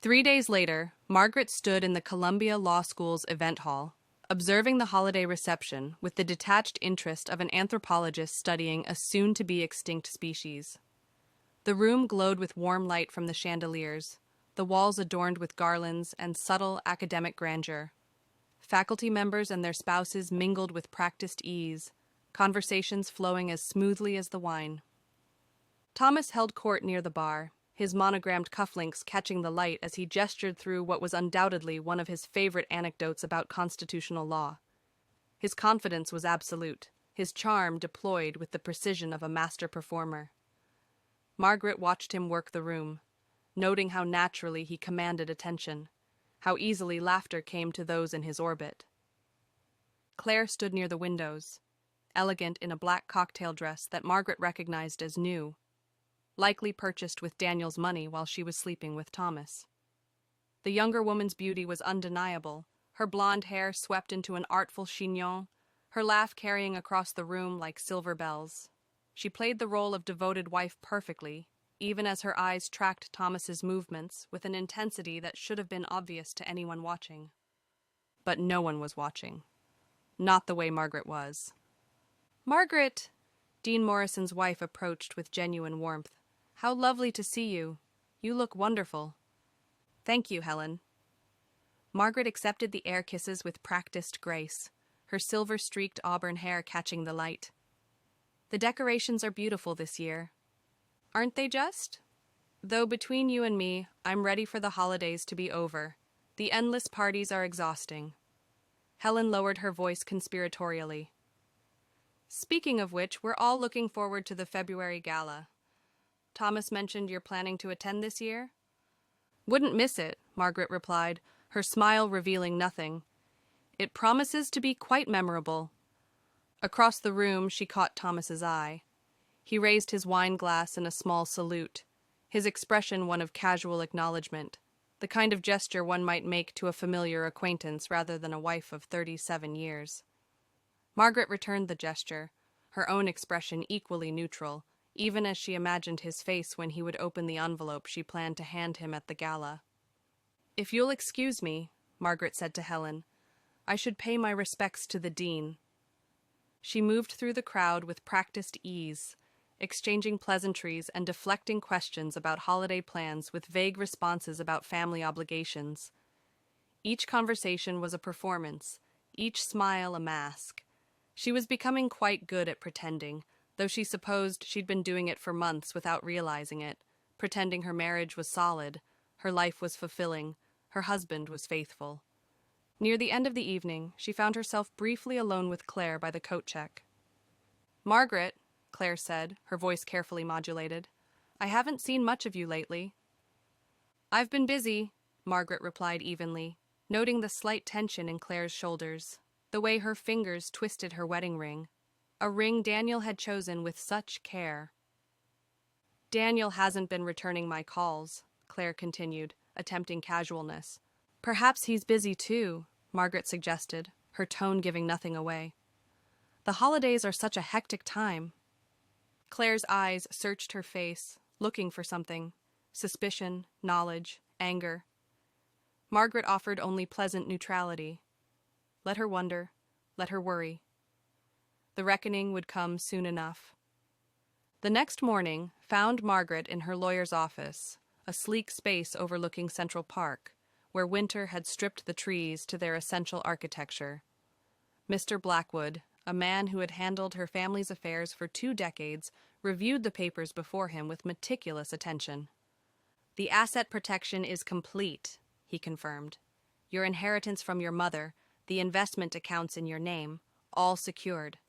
3 days later, Margaret stood in the Columbia Law School's event hall, observing the holiday reception with the detached interest of an anthropologist studying a soon-to-be extinct species. The room glowed with warm light from the chandeliers, the walls adorned with garlands and subtle academic grandeur. Faculty members and their spouses mingled with practiced ease, conversations flowing as smoothly as the wine. Thomas held court near the bar, his monogrammed cufflinks catching the light as he gestured through what was undoubtedly one of his favorite anecdotes about constitutional law. His confidence was absolute, his charm deployed with the precision of a master performer. Margaret watched him work the room, noting how naturally he commanded attention, how easily laughter came to those in his orbit. Claire stood near the windows, elegant in a black cocktail dress that Margaret recognized as new, likely purchased with Daniel's money while she was sleeping with Thomas. The younger woman's beauty was undeniable, her blonde hair swept into an artful chignon, her laugh carrying across the room like silver bells. She played the role of devoted wife perfectly, even as her eyes tracked Thomas's movements with an intensity that should have been obvious to anyone watching. But no one was watching. Not the way Margaret was. "Margaret!" Dean Morrison's wife approached with genuine warmth. "How lovely to see you. You look wonderful." "Thank you, Helen." Margaret accepted the air kisses with practiced grace, her silver-streaked auburn hair catching the light. "The decorations are beautiful this year." "Aren't they just? Though between you and me, I'm ready for the holidays to be over. The endless parties are exhausting." Helen lowered her voice conspiratorially. "Speaking of which, we're all looking forward to the February gala. Thomas mentioned you're planning to attend this year?" "Wouldn't miss it," Margaret replied, her smile revealing nothing. "It promises to be quite memorable." Across the room, she caught Thomas's eye. He raised his wine glass in a small salute, his expression one of casual acknowledgement, the kind of gesture one might make to a familiar acquaintance rather than a wife of 37 years. Margaret returned the gesture, her own expression equally neutral, even as she imagined his face when he would open the envelope she planned to hand him at the gala. "If you'll excuse me," Margaret said to Helen, "I should pay my respects to the dean." She moved through the crowd with practiced ease, exchanging pleasantries and deflecting questions about holiday plans with vague responses about family obligations. Each conversation was a performance, each smile a mask. She was becoming quite good at pretending, though she supposed she'd been doing it for months without realizing it, pretending her marriage was solid, her life was fulfilling, her husband was faithful. Near the end of the evening, she found herself briefly alone with Claire by the coat check. "Margaret," Claire said, her voice carefully modulated, "I haven't seen much of you lately." "I've been busy," Margaret replied evenly, noting the slight tension in Claire's shoulders, the way her fingers twisted her wedding ring, a ring Daniel had chosen with such care. "Daniel hasn't been returning my calls," Claire continued, attempting casualness. "Perhaps he's busy too," Margaret suggested, her tone giving nothing away. "The holidays are such a hectic time." Claire's eyes searched her face, looking for something: suspicion, knowledge, anger. Margaret offered only pleasant neutrality. Let her wonder, let her worry. The reckoning would come soon enough. The next morning found Margaret in her lawyer's office, a sleek space overlooking Central Park, where winter had stripped the trees to their essential architecture. Mr. Blackwood, a man who had handled her family's affairs for 2 decades, reviewed the papers before him with meticulous attention. "The asset protection is complete," he confirmed. "Your inheritance from your mother, the investment accounts in your name, all secured.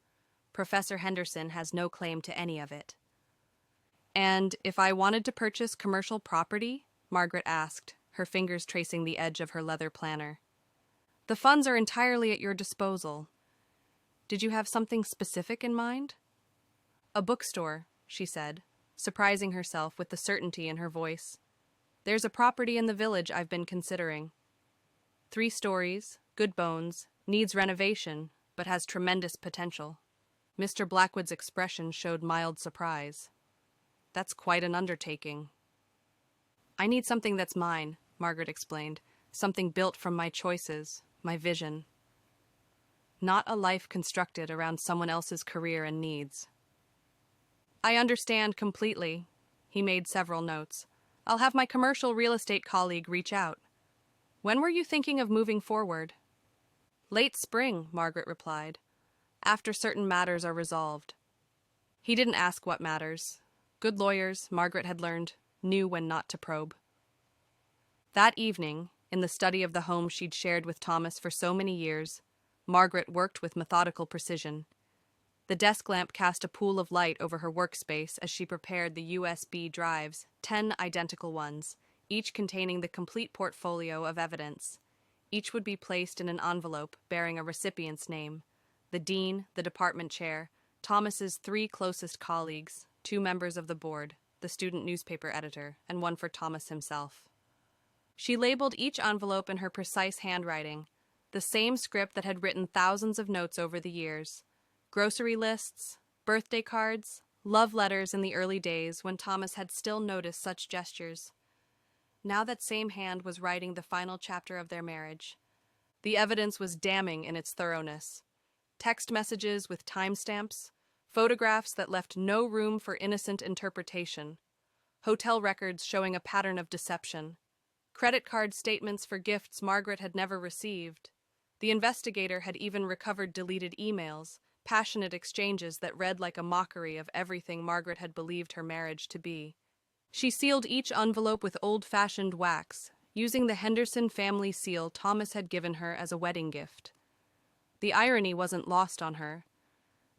Professor Henderson has no claim to any of it." "And if I wanted to purchase commercial property?" Margaret asked, her fingers tracing the edge of her leather planner. "The funds are entirely at your disposal. Did you have something specific in mind?" "A bookstore," she said, surprising herself with the certainty in her voice. "There's a property in the village I've been considering. 3 stories, good bones, needs renovation, but has tremendous potential." Mr. Blackwood's expression showed mild surprise. "That's quite an undertaking." "I need something that's mine," Margaret explained. "Something built from my choices, my vision. Not a life constructed around someone else's career and needs." "I understand completely." He made several notes. "I'll have my commercial real estate colleague reach out. When were you thinking of moving forward?" "Late spring," Margaret replied, "after certain matters are resolved." He didn't ask what matters. Good lawyers, Margaret had learned, knew when not to probe. That evening, in the study of the home she'd shared with Thomas for so many years, Margaret worked with methodical precision. The desk lamp cast a pool of light over her workspace as she prepared the USB drives, 10 identical ones, each containing the complete portfolio of evidence. Each would be placed in an envelope bearing a recipient's name: the dean, the department chair, Thomas's 3 closest colleagues, 2 members of the board, the student newspaper editor, and 1 for Thomas himself. She labeled each envelope in her precise handwriting, the same script that had written thousands of notes over the years: grocery lists, birthday cards, love letters in the early days when Thomas had still noticed such gestures. Now that same hand was writing the final chapter of their marriage. The evidence was damning in its thoroughness. Text messages with timestamps, photographs that left no room for innocent interpretation, hotel records showing a pattern of deception, credit card statements for gifts Margaret had never received. The investigator had even recovered deleted emails, passionate exchanges that read like a mockery of everything Margaret had believed her marriage to be. She sealed each envelope with old-fashioned wax, using the Henderson family seal Thomas had given her as a wedding gift. The irony wasn't lost on her.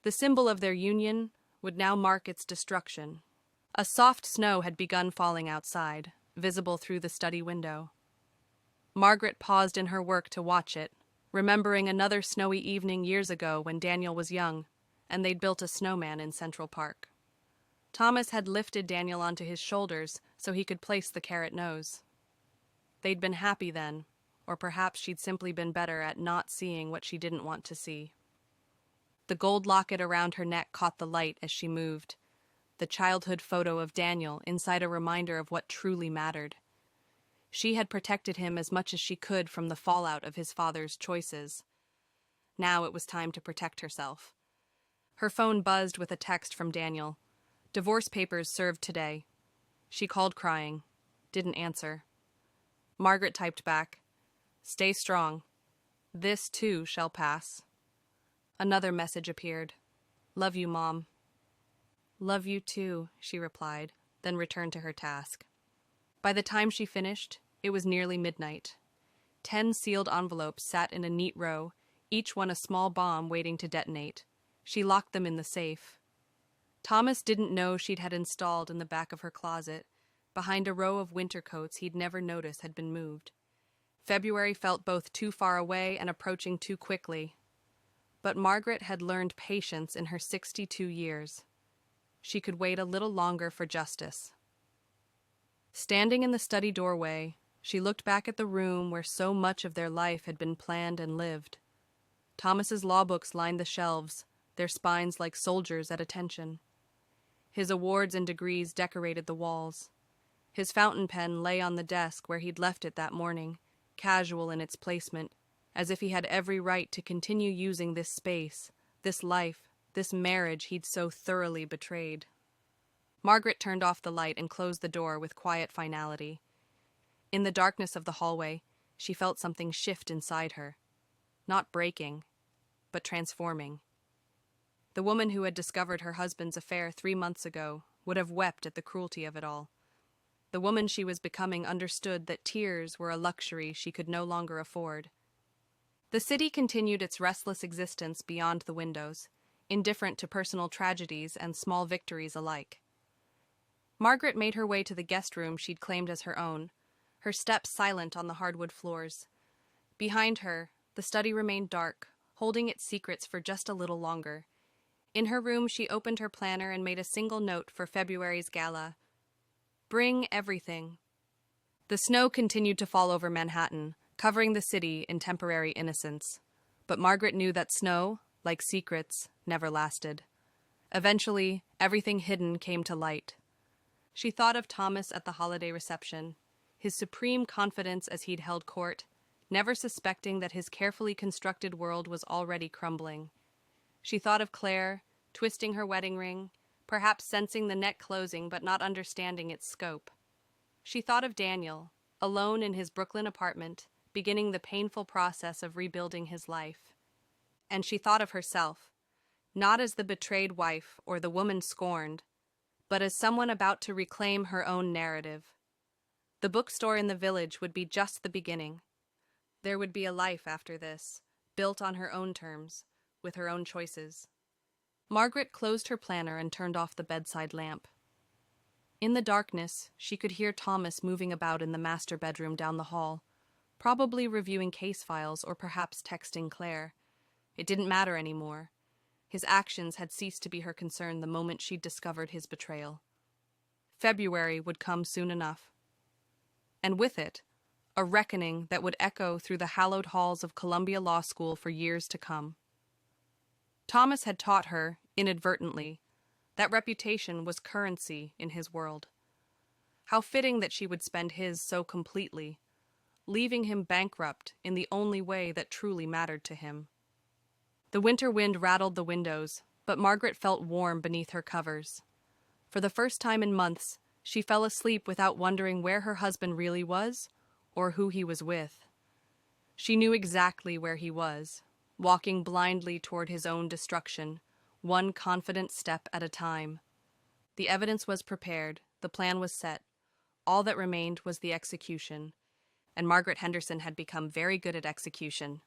The symbol of their union would now mark its destruction. A soft snow had begun falling outside, visible through the study window. Margaret paused in her work to watch it, remembering another snowy evening years ago when Daniel was young, and they'd built a snowman in Central Park. Thomas had lifted Daniel onto his shoulders so he could place the carrot nose. They'd been happy then, or perhaps she'd simply been better at not seeing what she didn't want to see. The gold locket around her neck caught the light as she moved, the childhood photo of Daniel inside a reminder of what truly mattered. She had protected him as much as she could from the fallout of his father's choices. Now it was time to protect herself. Her phone buzzed with a text from Daniel. Divorce papers served today. She called crying. Didn't answer. Margaret typed back, "Stay strong. This too shall pass." Another message appeared. "Love you, Mom." "Love you too," she replied, then returned to her task. By the time she finished, it was nearly midnight. 10 sealed envelopes sat in a neat row, each one a small bomb waiting to detonate. She locked them in the safe. Thomas didn't know she'd had installed in the back of her closet, behind a row of winter coats he'd never noticed had been moved. February felt both too far away and approaching too quickly. But Margaret had learned patience in her 62 years. She could wait a little longer for justice. Standing in the study doorway, she looked back at the room where so much of their life had been planned and lived. Thomas's law books lined the shelves, their spines like soldiers at attention. His awards and degrees decorated the walls. His fountain pen lay on the desk where he'd left it that morning, casual in its placement, as if he had every right to continue using this space, this life, this marriage he'd so thoroughly betrayed. Margaret turned off the light and closed the door with quiet finality. In the darkness of the hallway, she felt something shift inside her. Not breaking, but transforming. The woman who had discovered her husband's affair 3 months ago would have wept at the cruelty of it all. The woman she was becoming understood that tears were a luxury she could no longer afford. The city continued its restless existence beyond the windows, indifferent to personal tragedies and small victories alike. Margaret made her way to the guest room she'd claimed as her own, her steps silent on the hardwood floors. Behind her, the study remained dark, holding its secrets for just a little longer. In her room, she opened her planner and made a single note for February's gala. Bring everything. The snow continued to fall over Manhattan, covering the city in temporary innocence. But Margaret knew that snow, like secrets, never lasted. Eventually, everything hidden came to light. She thought of Thomas at the holiday reception, his supreme confidence as he'd held court, never suspecting that his carefully constructed world was already crumbling. She thought of Claire, twisting her wedding ring, perhaps sensing the net closing but not understanding its scope. She thought of Daniel, alone in his Brooklyn apartment, beginning the painful process of rebuilding his life. And she thought of herself, not as the betrayed wife or the woman scorned, but as someone about to reclaim her own narrative. The bookstore in the village would be just the beginning. There would be a life after this, built on her own terms, with her own choices. Margaret closed her planner and turned off the bedside lamp. In the darkness, she could hear Thomas moving about in the master bedroom down the hall, probably reviewing case files or perhaps texting Claire. It didn't matter anymore. His actions had ceased to be her concern the moment she'd discovered his betrayal. February would come soon enough. And with it, a reckoning that would echo through the hallowed halls of Columbia Law School for years to come. Thomas had taught her, inadvertently, that reputation was currency in his world. How fitting that she would spend his so completely, leaving him bankrupt in the only way that truly mattered to him. The winter wind rattled the windows, but Margaret felt warm beneath her covers. For the first time in months, she fell asleep without wondering where her husband really was or who he was with. She knew exactly where he was, walking blindly toward his own destruction, one confident step at a time. The evidence was prepared, the plan was set. All that remained was the execution, and Margaret Henderson had become very good at execution.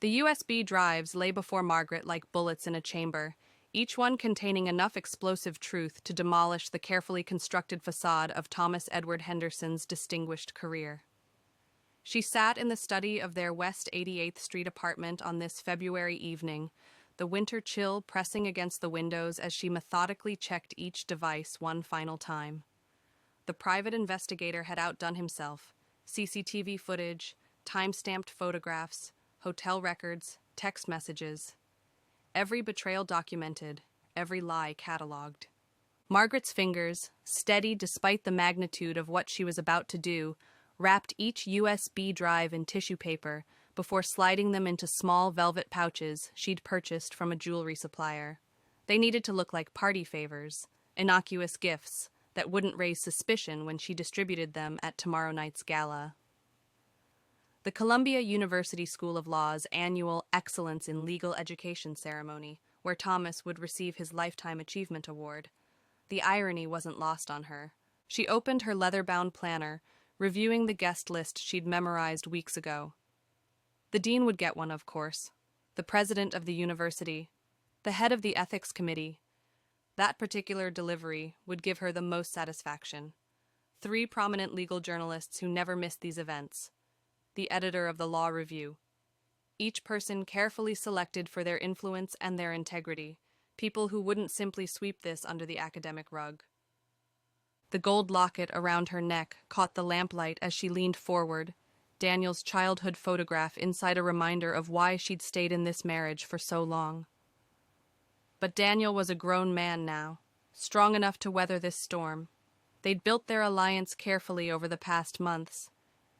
The USB drives lay before Margaret like bullets in a chamber, each one containing enough explosive truth to demolish the carefully constructed facade of Thomas Edward Henderson's distinguished career. She sat in the study of their West 88th Street apartment on this February evening, the winter chill pressing against the windows as she methodically checked each device one final time. The private investigator had outdone himself. CCTV footage, time-stamped photographs, hotel records, text messages. Every betrayal documented, every lie cataloged. Margaret's fingers, steady despite the magnitude of what she was about to do, wrapped each USB drive in tissue paper before sliding them into small velvet pouches she'd purchased from a jewelry supplier. They needed to look like party favors, innocuous gifts that wouldn't raise suspicion when she distributed them at tomorrow night's gala. The Columbia University School of Law's annual Excellence in Legal Education ceremony, where Thomas would receive his Lifetime Achievement Award, The irony wasn't lost on her. She opened her leather-bound planner, reviewing the guest list she'd memorized weeks ago. The dean would get one, of course. The president of the university. The head of the ethics committee. That particular delivery would give her the most satisfaction. 3 prominent legal journalists who never missed these events. The editor of the Law Review. Each person carefully selected for their influence and their integrity, people who wouldn't simply sweep this under the academic rug. The gold locket around her neck caught the lamplight as she leaned forward, Daniel's childhood photograph inside a reminder of why she'd stayed in this marriage for so long. But Daniel was a grown man now, strong enough to weather this storm. They'd built their alliance carefully over the past months,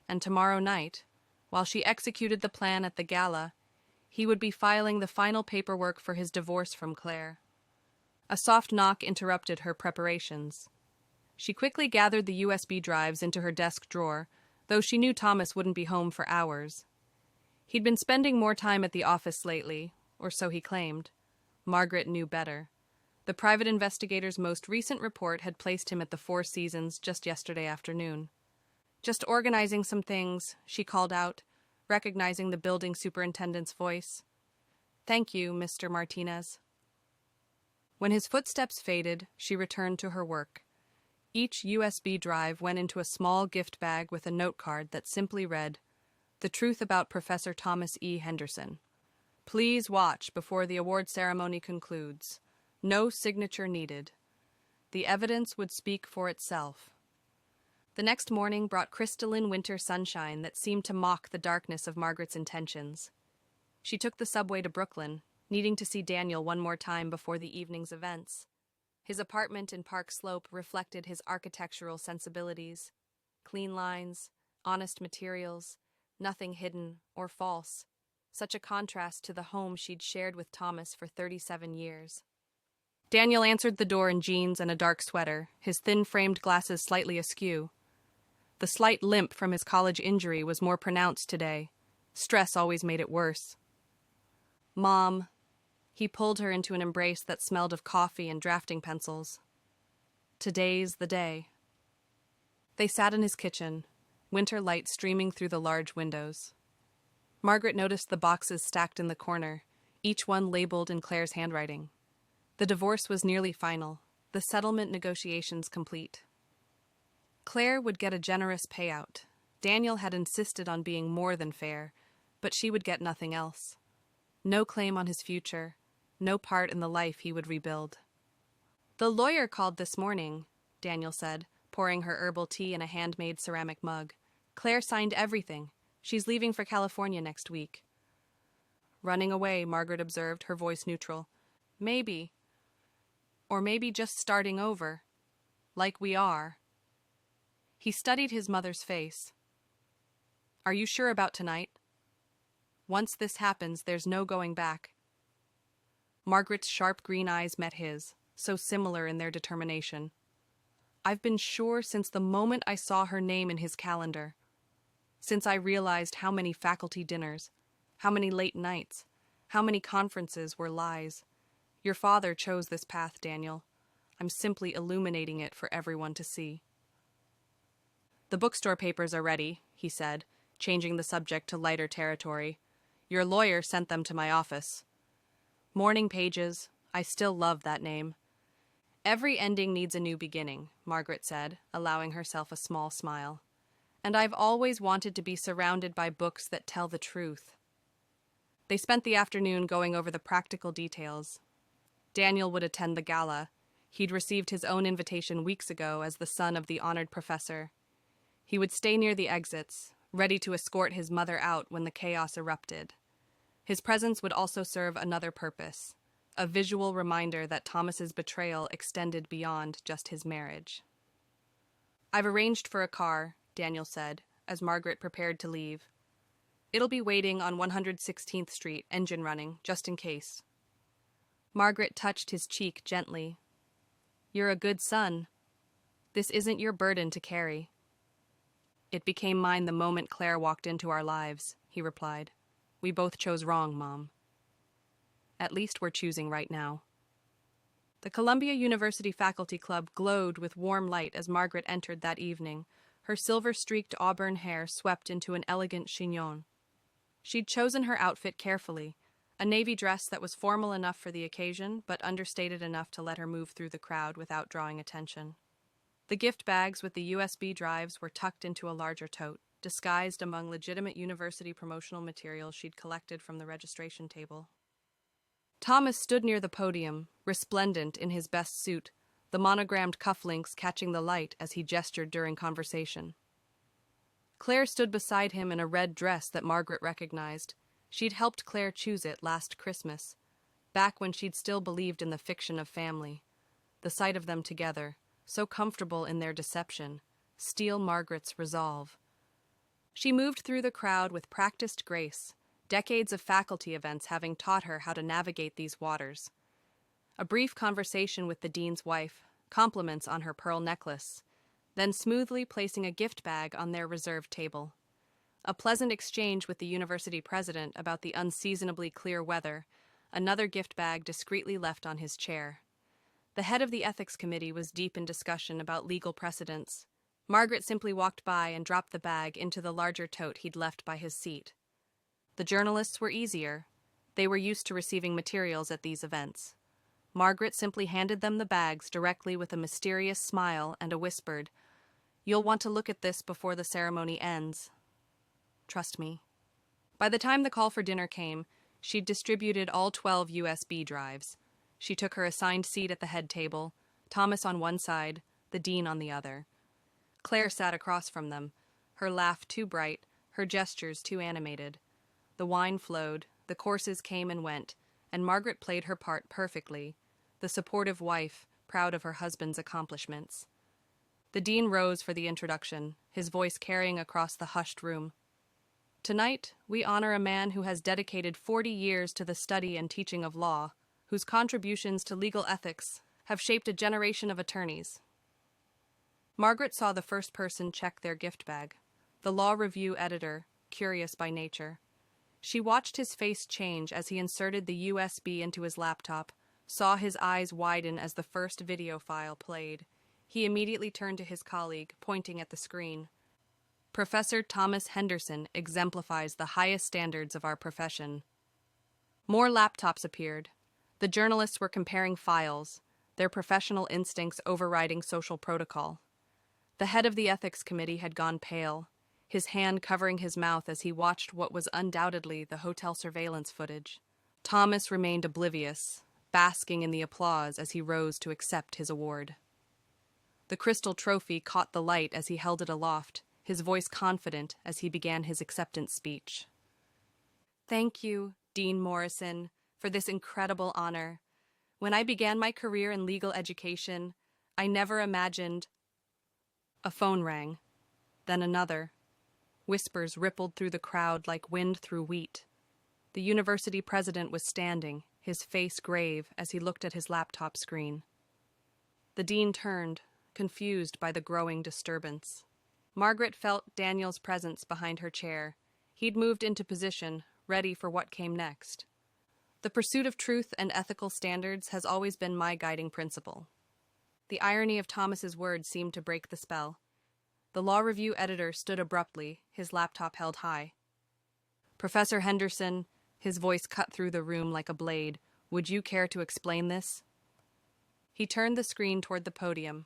and tomorrow night, while she executed the plan at the gala, he would be filing the final paperwork for his divorce from Claire. A soft knock interrupted her preparations. She quickly gathered the USB drives into her desk drawer, though she knew Thomas wouldn't be home for hours. He'd been spending more time at the office lately, or so he claimed. Margaret knew better. The private investigator's most recent report had placed him at the Four Seasons just yesterday afternoon. "Just organizing some things," she called out, recognizing the building superintendent's voice. "Thank you, Mr. Martinez." When his footsteps faded, she returned to her work. Each USB drive went into a small gift bag with a note card that simply read, "The truth about Professor Thomas E. Henderson. Please watch before the award ceremony concludes. No signature needed. The evidence would speak for itself." The next morning brought crystalline winter sunshine that seemed to mock the darkness of Margaret's intentions. She took the subway to Brooklyn, needing to see Daniel one more time before the evening's events. His apartment in Park Slope reflected his architectural sensibilities. Clean lines, honest materials, nothing hidden or false. Such a contrast to the home she'd shared with Thomas for 37 years. Daniel answered the door in jeans and a dark sweater, his thin-framed glasses slightly askew. The slight limp from his college injury was more pronounced today. Stress always made it worse. "Mom." He pulled her into an embrace that smelled of coffee and drafting pencils. "Today's the day." They sat in his kitchen, winter light streaming through the large windows. Margaret noticed the boxes stacked in the corner, each one labeled in Claire's handwriting. The divorce was nearly final, the settlement negotiations complete. Claire would get a generous payout. Daniel had insisted on being more than fair, but she would get nothing else. No claim on his future, no part in the life he would rebuild. "The lawyer called this morning," Daniel said, pouring her herbal tea in a handmade ceramic mug. "Claire signed everything. She's leaving for California next week." "Running away," Margaret observed, her voice neutral. "Maybe. Or maybe just starting over. Like we are." He studied his mother's face. "Are you sure about tonight? Once this happens, there's no going back." Margaret's sharp green eyes met his, so similar in their determination. "I've been sure since the moment I saw her name in his calendar. Since I realized how many faculty dinners, how many late nights, how many conferences were lies. Your father chose this path, Daniel. I'm simply illuminating it for everyone to see." "The bookstore papers are ready," he said, changing the subject to lighter territory. "Your lawyer sent them to my office. Morning Pages. I still love that name." "Every ending needs a new beginning," Margaret said, allowing herself a small smile. "And I've always wanted to be surrounded by books that tell the truth." They spent the afternoon going over the practical details. Daniel would attend the gala. He'd received his own invitation weeks ago as the son of the honored professor. He would stay near the exits, ready to escort his mother out when the chaos erupted. His presence would also serve another purpose, a visual reminder that Thomas's betrayal extended beyond just his marriage. "I've arranged for a car," Daniel said, as Margaret prepared to leave. "It'll be waiting on 116th Street, engine running, just in case." Margaret touched his cheek gently. "You're a good son. This isn't your burden to carry." "It became mine the moment Claire walked into our lives," he replied. "We both chose wrong, Mom. At least we're choosing right now." The Columbia University Faculty Club glowed with warm light as Margaret entered that evening, her silver-streaked auburn hair swept into an elegant chignon. She'd chosen her outfit carefully, a navy dress that was formal enough for the occasion, but understated enough to let her move through the crowd without drawing attention. The gift bags with the USB drives were tucked into a larger tote, disguised among legitimate university promotional materials she'd collected from the registration table. Thomas stood near the podium, resplendent in his best suit, the monogrammed cufflinks catching the light as he gestured during conversation. Claire stood beside him in a red dress that Margaret recognized. She'd helped Claire choose it last Christmas, back when she'd still believed in the fiction of family. The sight of them together, so comfortable in their deception, steeled Margaret's resolve. She moved through the crowd with practiced grace, decades of faculty events having taught her how to navigate these waters. A brief conversation with the dean's wife, compliments on her pearl necklace, then smoothly placing a gift bag on their reserved table. A pleasant exchange with the university president about the unseasonably clear weather, another gift bag discreetly left on his chair. The head of the ethics committee was deep in discussion about legal precedents. Margaret simply walked by and dropped the bag into the larger tote he'd left by his seat. The journalists were easier. They were used to receiving materials at these events. Margaret simply handed them the bags directly with a mysterious smile and a whispered, "You'll want to look at this before the ceremony ends. Trust me." By the time the call for dinner came, she'd distributed all 12 USB drives. She took her assigned seat at the head table, Thomas on one side, the dean on the other. Claire sat across from them, her laugh too bright, her gestures too animated. The wine flowed, the courses came and went, and Margaret played her part perfectly, the supportive wife, proud of her husband's accomplishments. The dean rose for the introduction, his voice carrying across the hushed room. "Tonight, we honor a man who has dedicated 40 years to the study and teaching of law, whose contributions to legal ethics have shaped a generation of attorneys." Margaret saw the first person check their gift bag, the law review editor, curious by nature. She watched his face change as he inserted the USB into his laptop, saw his eyes widen as the first video file played. He immediately turned to his colleague, pointing at the screen. "Professor Thomas Henderson exemplifies the highest standards of our profession." More laptops appeared. The journalists were comparing files, their professional instincts overriding social protocol. The head of the ethics committee had gone pale, his hand covering his mouth as he watched what was undoubtedly the hotel surveillance footage. Thomas remained oblivious, basking in the applause as he rose to accept his award. The crystal trophy caught the light as he held it aloft, his voice confident as he began his acceptance speech. "Thank you, Dean Morrison, for this incredible honor. When I began my career in legal education, I never imagined—" A phone rang, then another. Whispers rippled through the crowd like wind through wheat. The university president was standing, his face grave as he looked at his laptop screen. The dean turned, confused by the growing disturbance. Margaret felt Daniel's presence behind her chair. He'd moved into position, ready for what came next. "The pursuit of truth and ethical standards has always been my guiding principle." The irony of Thomas's words seemed to break the spell. The law review editor stood abruptly, his laptop held high. "Professor Henderson," his voice cut through the room like a blade, "would you care to explain this?" He turned the screen toward the podium.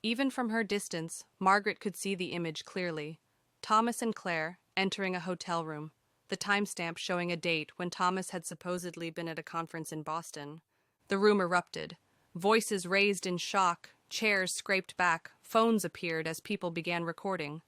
Even from her distance, Margaret could see the image clearly. Thomas and Claire entering a hotel room, the timestamp showing a date when Thomas had supposedly been at a conference in Boston. The room erupted. Voices raised in shock, chairs scraped back, phones appeared as people began recording.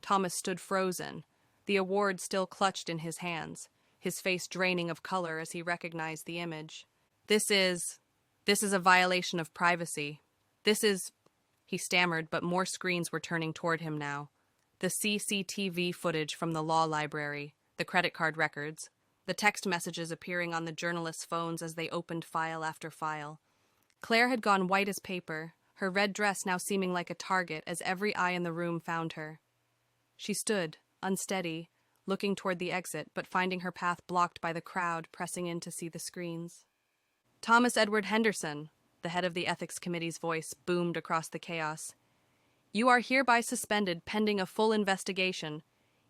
Thomas stood frozen, the award still clutched in his hands, his face draining of color as he recognized the image. This is a violation of privacy. He stammered, but more screens were turning toward him now. The CCTV footage from the law library, the credit card records, the text messages appearing on the journalists' phones as they opened file after file. Claire had gone white as paper, her red dress now seeming like a target as every eye in the room found her. She stood, unsteady, looking toward the exit, but finding her path blocked by the crowd pressing in to see the screens. Thomas Edward Henderson, the head of the Ethics Committee's voice boomed across the chaos. You are hereby suspended pending a full investigation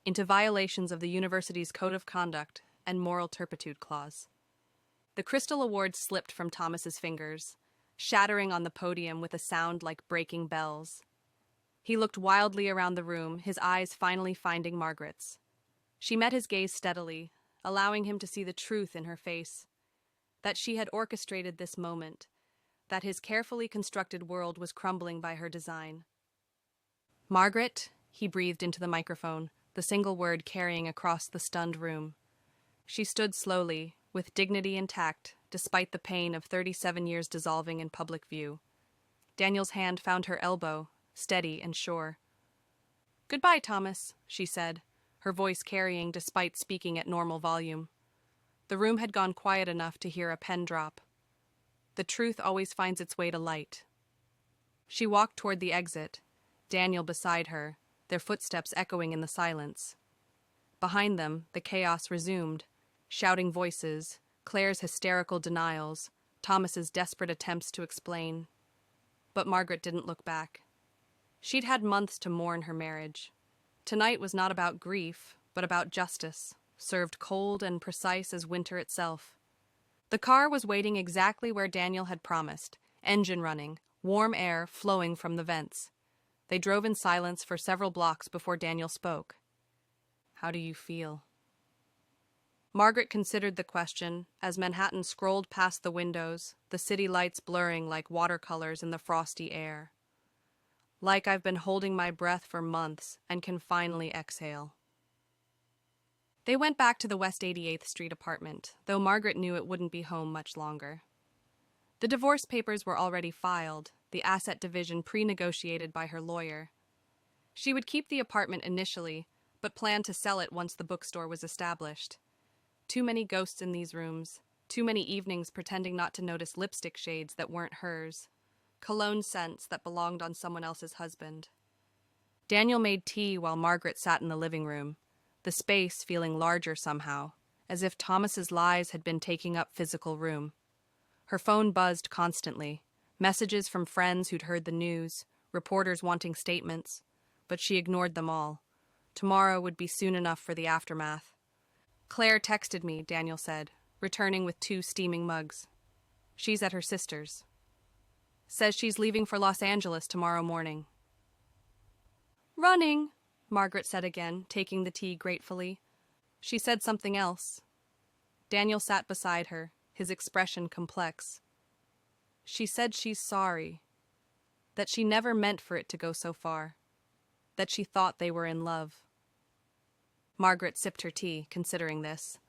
into violations of the university's Code of Conduct and Moral Turpitude Clause. The crystal award slipped from Thomas's fingers, shattering on the podium with a sound like breaking bells. He looked wildly around the room, his eyes finally finding Margaret's. She met his gaze steadily, allowing him to see the truth in her face. That she had orchestrated this moment, that his carefully constructed world was crumbling by her design. Margaret, he breathed into the microphone, the single word carrying across the stunned room. She stood slowly, with dignity intact, despite the pain of 37 years dissolving in public view. Daniel's hand found her elbow, steady and sure. Goodbye, Thomas, she said, her voice carrying despite speaking at normal volume. The room had gone quiet enough to hear a pen drop. The truth always finds its way to light. She walked toward the exit, Daniel beside her, their footsteps echoing in the silence. Behind them, the chaos resumed, shouting voices, Claire's hysterical denials, Thomas's desperate attempts to explain. But Margaret didn't look back. She'd had months to mourn her marriage. Tonight was not about grief, but about justice, served cold and precise as winter itself. The car was waiting exactly where Daniel had promised, engine running, warm air flowing from the vents. They drove in silence for several blocks before Daniel spoke. How do you feel? Margaret considered the question as Manhattan scrolled past the windows, the city lights blurring like watercolors in the frosty air. Like I've been holding my breath for months and can finally exhale. They went back to the West 88th Street apartment, though Margaret knew it wouldn't be home much longer. The divorce papers were already filed, the asset division pre-negotiated by her lawyer. She would keep the apartment initially, but planned to sell it once the bookstore was established. Too many ghosts in these rooms, too many evenings pretending not to notice lipstick shades that weren't hers, cologne scents that belonged on someone else's husband. Daniel made tea while Margaret sat in the living room, the space feeling larger somehow, as if Thomas's lies had been taking up physical room. Her phone buzzed constantly, messages from friends who'd heard the news, reporters wanting statements, but she ignored them all. Tomorrow would be soon enough for the aftermath. Claire texted me, Daniel said, returning with 2 steaming mugs. She's at her sister's. Says she's leaving for Los Angeles tomorrow morning. Running, Margaret said again, taking the tea gratefully. She said something else. Daniel sat beside her, his expression complex. She said she's sorry, that she never meant for it to go so far, that she thought they were in love. Margaret sipped her tea, considering this.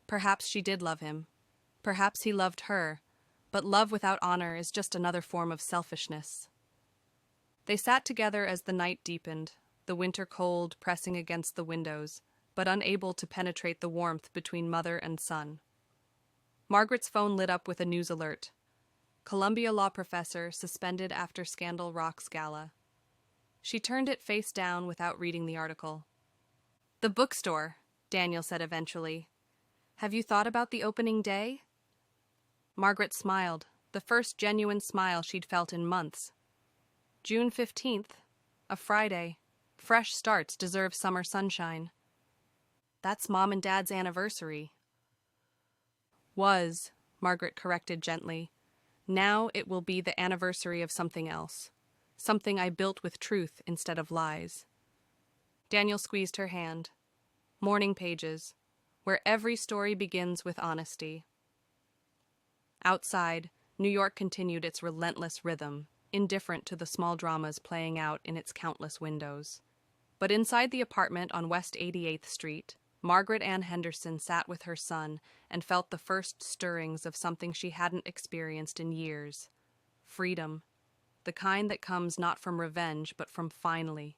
Perhaps she did love him. Perhaps he loved her, but love without honor is just another form of selfishness. They sat together as the night deepened, the winter cold pressing against the windows, but unable to penetrate the warmth between mother and son. Margaret's phone lit up with a news alert. Columbia Law Professor suspended after Scandal Rocks Gala. She turned it face down without reading the article. The bookstore, Daniel said eventually. Have you thought about the opening day? Margaret smiled, the first genuine smile she'd felt in months. June 15th, a Friday. Fresh starts deserve summer sunshine. That's Mom and Dad's anniversary. Was, Margaret corrected gently. Now it will be the anniversary of something else. Something I built with truth instead of lies. Daniel squeezed her hand. Morning pages, where every story begins with honesty. Outside, New York continued its relentless rhythm, indifferent to the small dramas playing out in its countless windows. But inside the apartment on West 88th Street, Margaret Ann Henderson sat with her son and felt the first stirrings of something she hadn't experienced in years. Freedom. The kind that comes not from revenge, but from finally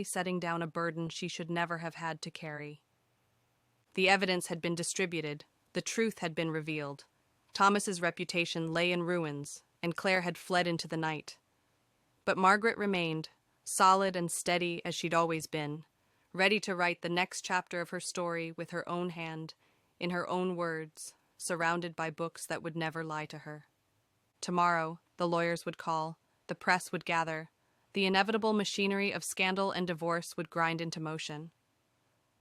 setting down a burden she should never have had to carry. The evidence had been distributed, the truth had been revealed. Thomas's reputation lay in ruins, and Claire had fled into the night. But Margaret remained, solid and steady as she'd always been, ready to write the next chapter of her story with her own hand, in her own words, surrounded by books that would never lie to her. Tomorrow, the lawyers would call, the press would gather, the inevitable machinery of scandal and divorce would grind into motion.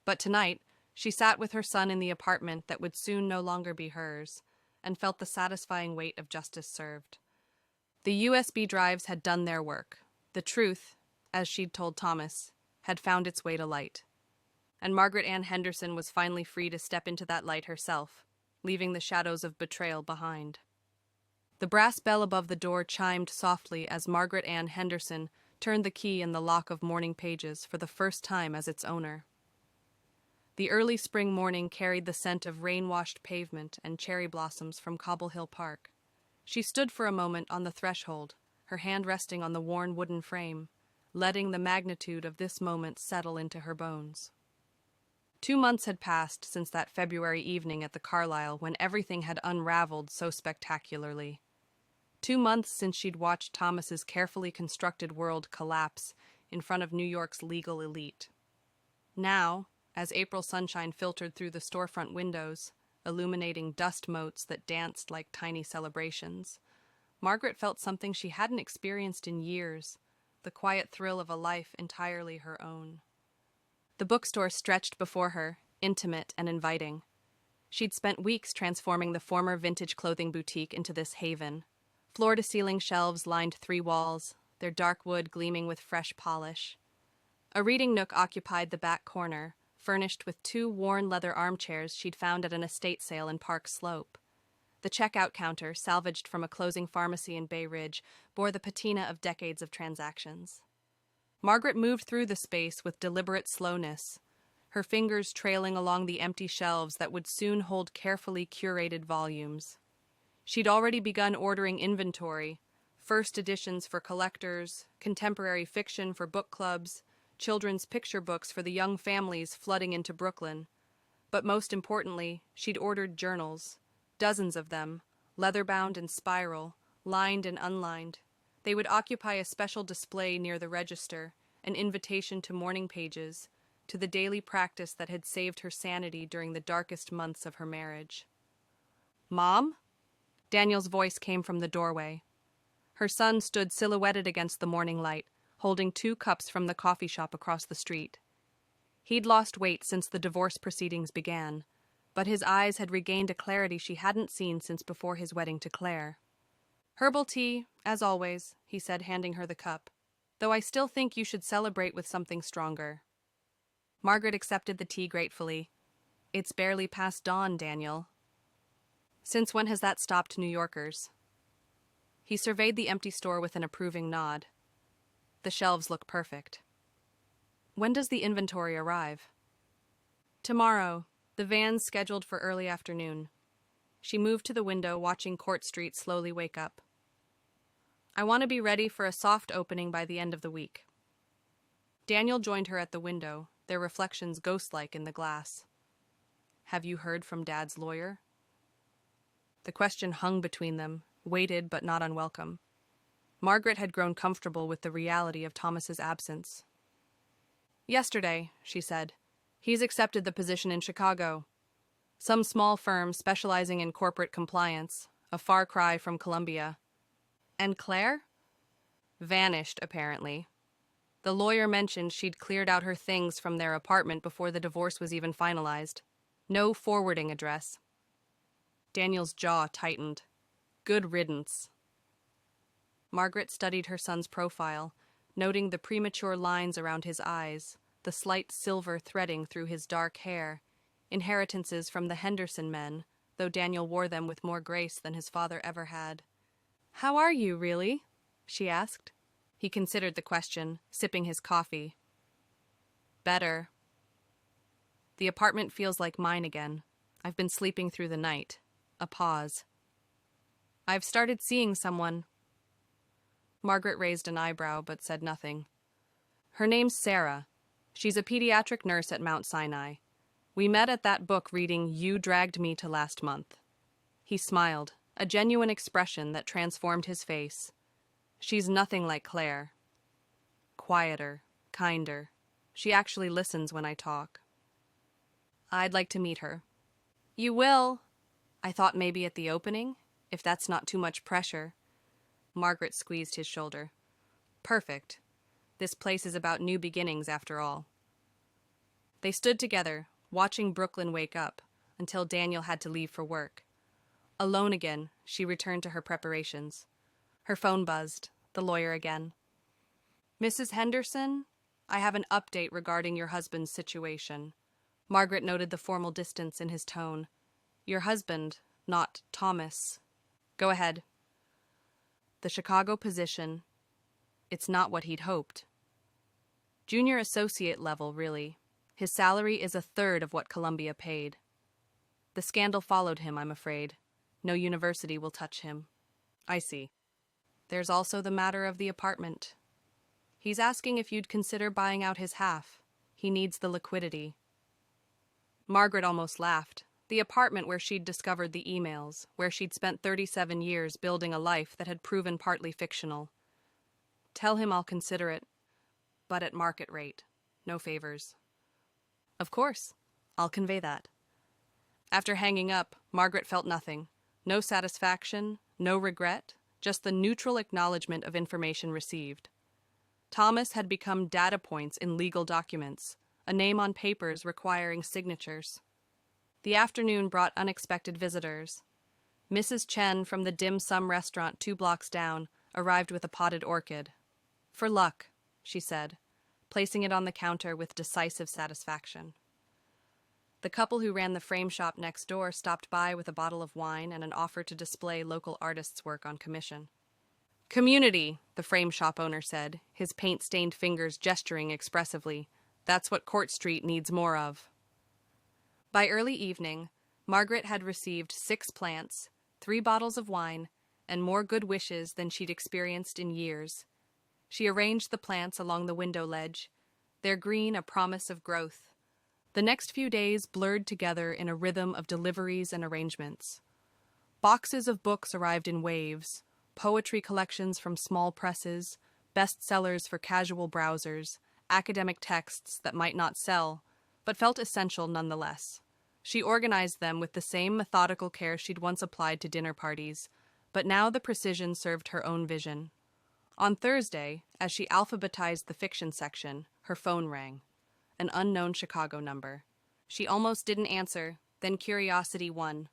But tonight, she sat with her son in the apartment that would soon no longer be hers, and felt the satisfying weight of justice served. The USB drives had done their work. The truth, as she'd told Thomas, had found its way to light. And Margaret Ann Henderson was finally free to step into that light herself, leaving the shadows of betrayal behind. The brass bell above the door chimed softly as Margaret Ann Henderson turned the key in the lock of Morning Pages for the first time as its owner. The early spring morning carried the scent of rain-washed pavement and cherry blossoms from Cobble Hill Park. She stood for a moment on the threshold, her hand resting on the worn wooden frame, letting the magnitude of this moment settle into her bones. 2 months had passed since that February evening at the Carlisle when everything had unraveled so spectacularly. 2 months since she'd watched Thomas's carefully constructed world collapse in front of New York's legal elite. Now, as April sunshine filtered through the storefront windows, illuminating dust motes that danced like tiny celebrations, Margaret felt something she hadn't experienced in years, the quiet thrill of a life entirely her own. The bookstore stretched before her, intimate and inviting. She'd spent weeks transforming the former vintage clothing boutique into this haven. Floor-to-ceiling shelves lined 3 walls, their dark wood gleaming with fresh polish. A reading nook occupied the back corner, furnished with 2 worn leather armchairs she'd found at an estate sale in Park Slope. The checkout counter, salvaged from a closing pharmacy in Bay Ridge, bore the patina of decades of transactions. Margaret moved through the space with deliberate slowness, her fingers trailing along the empty shelves that would soon hold carefully curated volumes. She'd already begun ordering inventory, first editions for collectors, contemporary fiction for book clubs, children's picture books for the young families flooding into Brooklyn. But most importantly, she'd ordered journals, dozens of them, leather-bound and spiral, lined and unlined. They would occupy a special display near the register, an invitation to Morning Pages, to the daily practice that had saved her sanity during the darkest months of her marriage. "Mom?" Daniel's voice came from the doorway. Her son stood silhouetted against the morning light, holding 2 cups from the coffee shop across the street. He'd lost weight since the divorce proceedings began, but his eyes had regained a clarity she hadn't seen since before his wedding to Claire. "Herbal tea, as always," he said, handing her the cup, "though I still think you should celebrate with something stronger." Margaret accepted the tea gratefully. "It's barely past dawn, Daniel." "Since when has that stopped New Yorkers?" He surveyed the empty store with an approving nod. "The shelves look perfect." "When does the inventory arrive?" "Tomorrow. The van's scheduled for early afternoon." She moved to the window, watching Court Street slowly wake up. "I want to be ready for a soft opening by the end of the week." Daniel joined her at the window, their reflections ghost-like in the glass. "Have you heard from Dad's lawyer?" The question hung between them, weighted but not unwelcome. Margaret had grown comfortable with the reality of Thomas's absence. "Yesterday," she said. "He's accepted the position in Chicago. Some small firm specializing in corporate compliance, a far cry from Columbia." "And Claire?" "Vanished, apparently. The lawyer mentioned she'd cleared out her things from their apartment before the divorce was even finalized. No forwarding address." Daniel's jaw tightened. Good riddance. Margaret studied her son's profile, noting the premature lines around his eyes, the slight silver threading through his dark hair, inheritances from the Henderson men, though Daniel wore them with more grace than his father ever had. "How are you, really?" she asked. He considered the question, sipping his coffee. "Better. The apartment feels like mine again. I've been sleeping through the night." A pause. "I've started seeing someone." Margaret raised an eyebrow but said nothing. "Her name's Sarah. She's a pediatric nurse at Mount Sinai. We met at that book reading You Dragged Me to last month." He smiled, a genuine expression that transformed his face. "She's nothing like Claire. Quieter, kinder. She actually listens when I talk." "I'd like to meet her." "You will." I thought maybe at the opening, if that's not too much pressure. Margaret squeezed his shoulder. Perfect. This place is about new beginnings, after all. They stood together, watching Brooklyn wake up, until Daniel had to leave for work. Alone again, she returned to her preparations. Her phone buzzed, the lawyer again. Mrs. Henderson, I have an update regarding your husband's situation. Margaret noted the formal distance in his tone. Your husband, not Thomas. Go ahead. The Chicago position. It's not what he'd hoped. Junior associate level, really. His salary is a third of what Columbia paid. The scandal followed him, I'm afraid. No university will touch him. I see. There's also the matter of the apartment. He's asking if you'd consider buying out his half. He needs the liquidity. Margaret almost laughed. The apartment where she'd discovered the emails, where she'd spent 37 years building a life that had proven partly fictional. Tell him I'll consider it, but at market rate. No favors. Of course. I'll convey that. After hanging up, Margaret felt nothing. No satisfaction, no regret, just the neutral acknowledgement of information received. Thomas had become data points in legal documents, a name on papers requiring signatures. The afternoon brought unexpected visitors. Mrs. Chen from the dim sum restaurant 2 blocks down arrived with a potted orchid. For luck, she said, placing it on the counter with decisive satisfaction. The couple who ran the frame shop next door stopped by with a bottle of wine and an offer to display local artists' work on commission. Community, the frame shop owner said, his paint-stained fingers gesturing expressively. That's what Court Street needs more of. By early evening, Margaret had received 6 plants, 3 bottles of wine, and more good wishes than she'd experienced in years. She arranged the plants along the window ledge, their green a promise of growth. The next few days blurred together in a rhythm of deliveries and arrangements. Boxes of books arrived in waves, poetry collections from small presses, bestsellers for casual browsers, academic texts that might not sell, but felt essential nonetheless. She organized them with the same methodical care she'd once applied to dinner parties, but now the precision served her own vision. On Thursday, as she alphabetized the fiction section, her phone rang. An unknown Chicago number. She almost didn't answer, then curiosity won.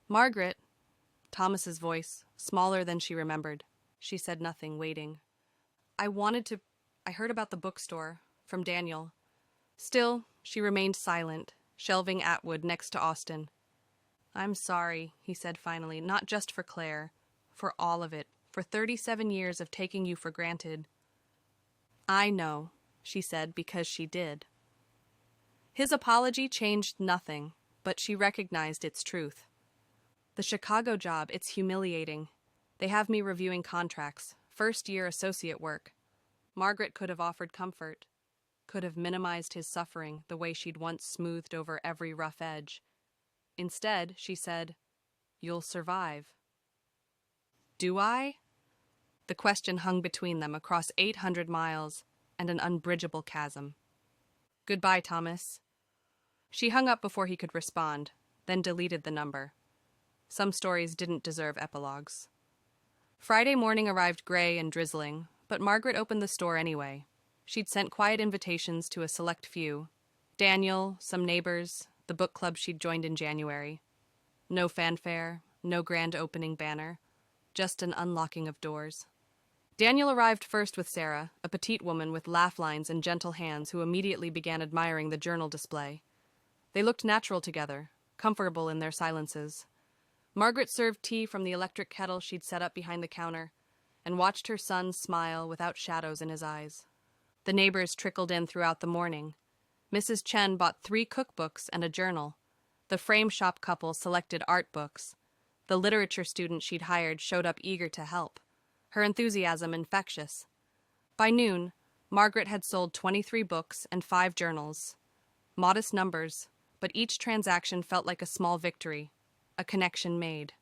Margaret, Thomas's voice, smaller than she remembered. She said nothing, waiting. I heard about the bookstore, from Daniel. Still, she remained silent, shelving Atwood next to Austin. I'm sorry, he said finally, not just for Claire, for all of it, for 37 years of taking you for granted. I know, she said, because she did. His apology changed nothing, but she recognized its truth. The Chicago job, it's humiliating. They have me reviewing contracts, first-year associate work. Margaret could have offered comfort, could have minimized his suffering the way she'd once smoothed over every rough edge. Instead, she said, You'll survive. Do I? The question hung between them across 800 miles and an unbridgeable chasm. Goodbye, Thomas. She hung up before he could respond, then deleted the number. Some stories didn't deserve epilogues. Friday morning arrived gray and drizzling, but Margaret opened the store anyway. She'd sent quiet invitations to a select few. Daniel, some neighbors, the book club she'd joined in January. No fanfare, no grand opening banner, just an unlocking of doors. Daniel arrived first with Sarah, a petite woman with laugh lines and gentle hands who immediately began admiring the journal display. They looked natural together, comfortable in their silences. Margaret served tea from the electric kettle she'd set up behind the counter and watched her son smile without shadows in his eyes. The neighbors trickled in throughout the morning. Mrs. Chen bought 3 cookbooks and a journal. The frame shop couple selected art books. The literature student she'd hired showed up eager to help, her enthusiasm infectious. By noon, Margaret had sold 23 books and 5 journals. Modest numbers, but each transaction felt like a small victory, a connection made.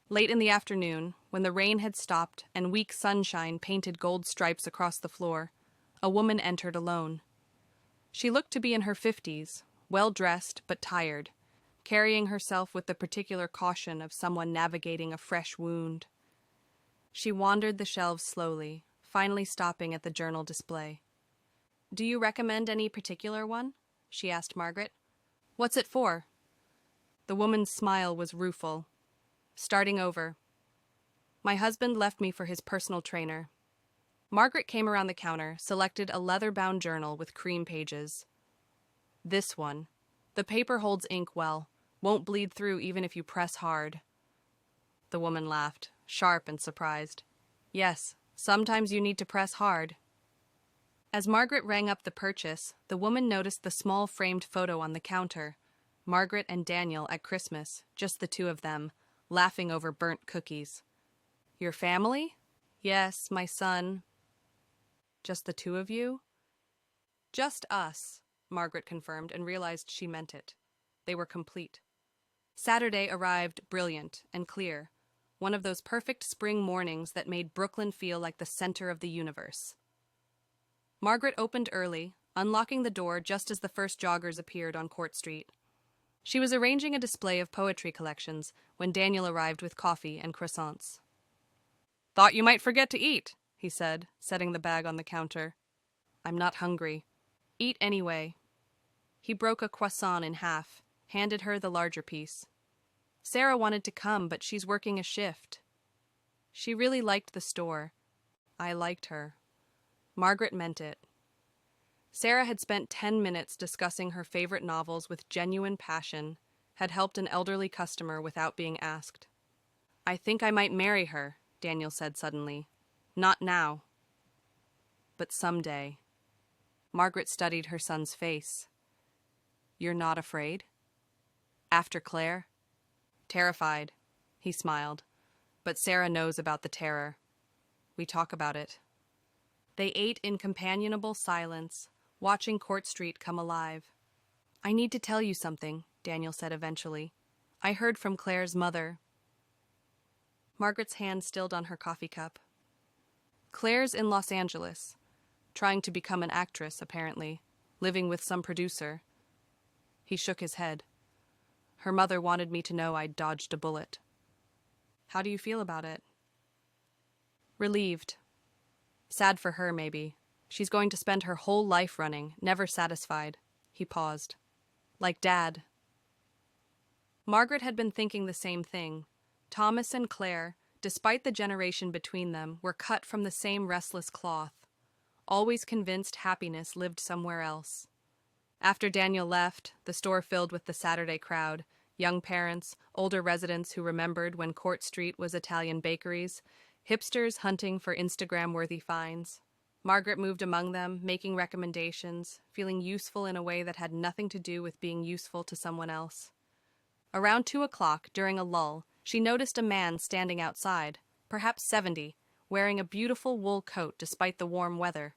Late in the afternoon, when the rain had stopped and weak sunshine painted gold stripes across the floor, a woman entered alone. She looked to be in her 50s, well-dressed but tired, carrying herself with the particular caution of someone navigating a fresh wound. She wandered the shelves slowly, finally stopping at the journal display. "Do you recommend any particular one?" she asked Margaret. "What's it for?" The woman's smile was rueful. "Starting over. My husband left me for his personal trainer." Margaret came around the counter, selected a leather-bound journal with cream pages. "This one. The paper holds ink well, won't bleed through even if you press hard." The woman laughed, sharp and surprised. "Yes, sometimes you need to press hard." As Margaret rang up the purchase, the woman noticed the small framed photo on the counter. Margaret and Daniel at Christmas, just the two of them, laughing over burnt cookies. "Your family?" "Yes, my son." "Just the two of you?" "Just us," Margaret confirmed and realized she meant it. They were complete. Saturday arrived brilliant and clear, one of those perfect spring mornings that made Brooklyn feel like the center of the universe. Margaret opened early, unlocking the door just as the first joggers appeared on Court Street. She was arranging a display of poetry collections when Daniel arrived with coffee and croissants. "Thought you might forget to eat," he said, setting the bag on the counter. "I'm not hungry." "Eat anyway." He broke a croissant in half, handed her the larger piece. "Sarah wanted to come, but she's working a shift." She really liked the store. I liked her. Margaret meant it. Sarah had spent 10 minutes discussing her favorite novels with genuine passion, had helped an elderly customer without being asked. "I think I might marry her," Daniel said suddenly. "Not now." "But someday." Margaret studied her son's face. "You're not afraid?" "After Claire?" "Terrified." He smiled. "But Sarah knows about the terror. We talk about it." They ate in companionable silence, watching Court Street come alive. "I need to tell you something," Daniel said eventually. "I heard from Claire's mother." Margaret's hand stilled on her coffee cup. "Claire's in Los Angeles, trying to become an actress, apparently, living with some producer." He shook his head. "Her mother wanted me to know I'd dodged a bullet." "How do you feel about it?" "Relieved. Sad for her, maybe. She's going to spend her whole life running, never satisfied." He paused. "Like Dad." Margaret had been thinking the same thing. Thomas and Claire, despite the generation between them, were cut from the same restless cloth, always convinced happiness lived somewhere else. After Daniel left, the store filled with the Saturday crowd, young parents, older residents who remembered when Court Street was Italian bakeries, hipsters hunting for Instagram-worthy finds. Margaret moved among them, making recommendations, feeling useful in a way that had nothing to do with being useful to someone else. Around 2 o'clock, during a lull, she noticed a man standing outside, perhaps 70, wearing a beautiful wool coat despite the warm weather.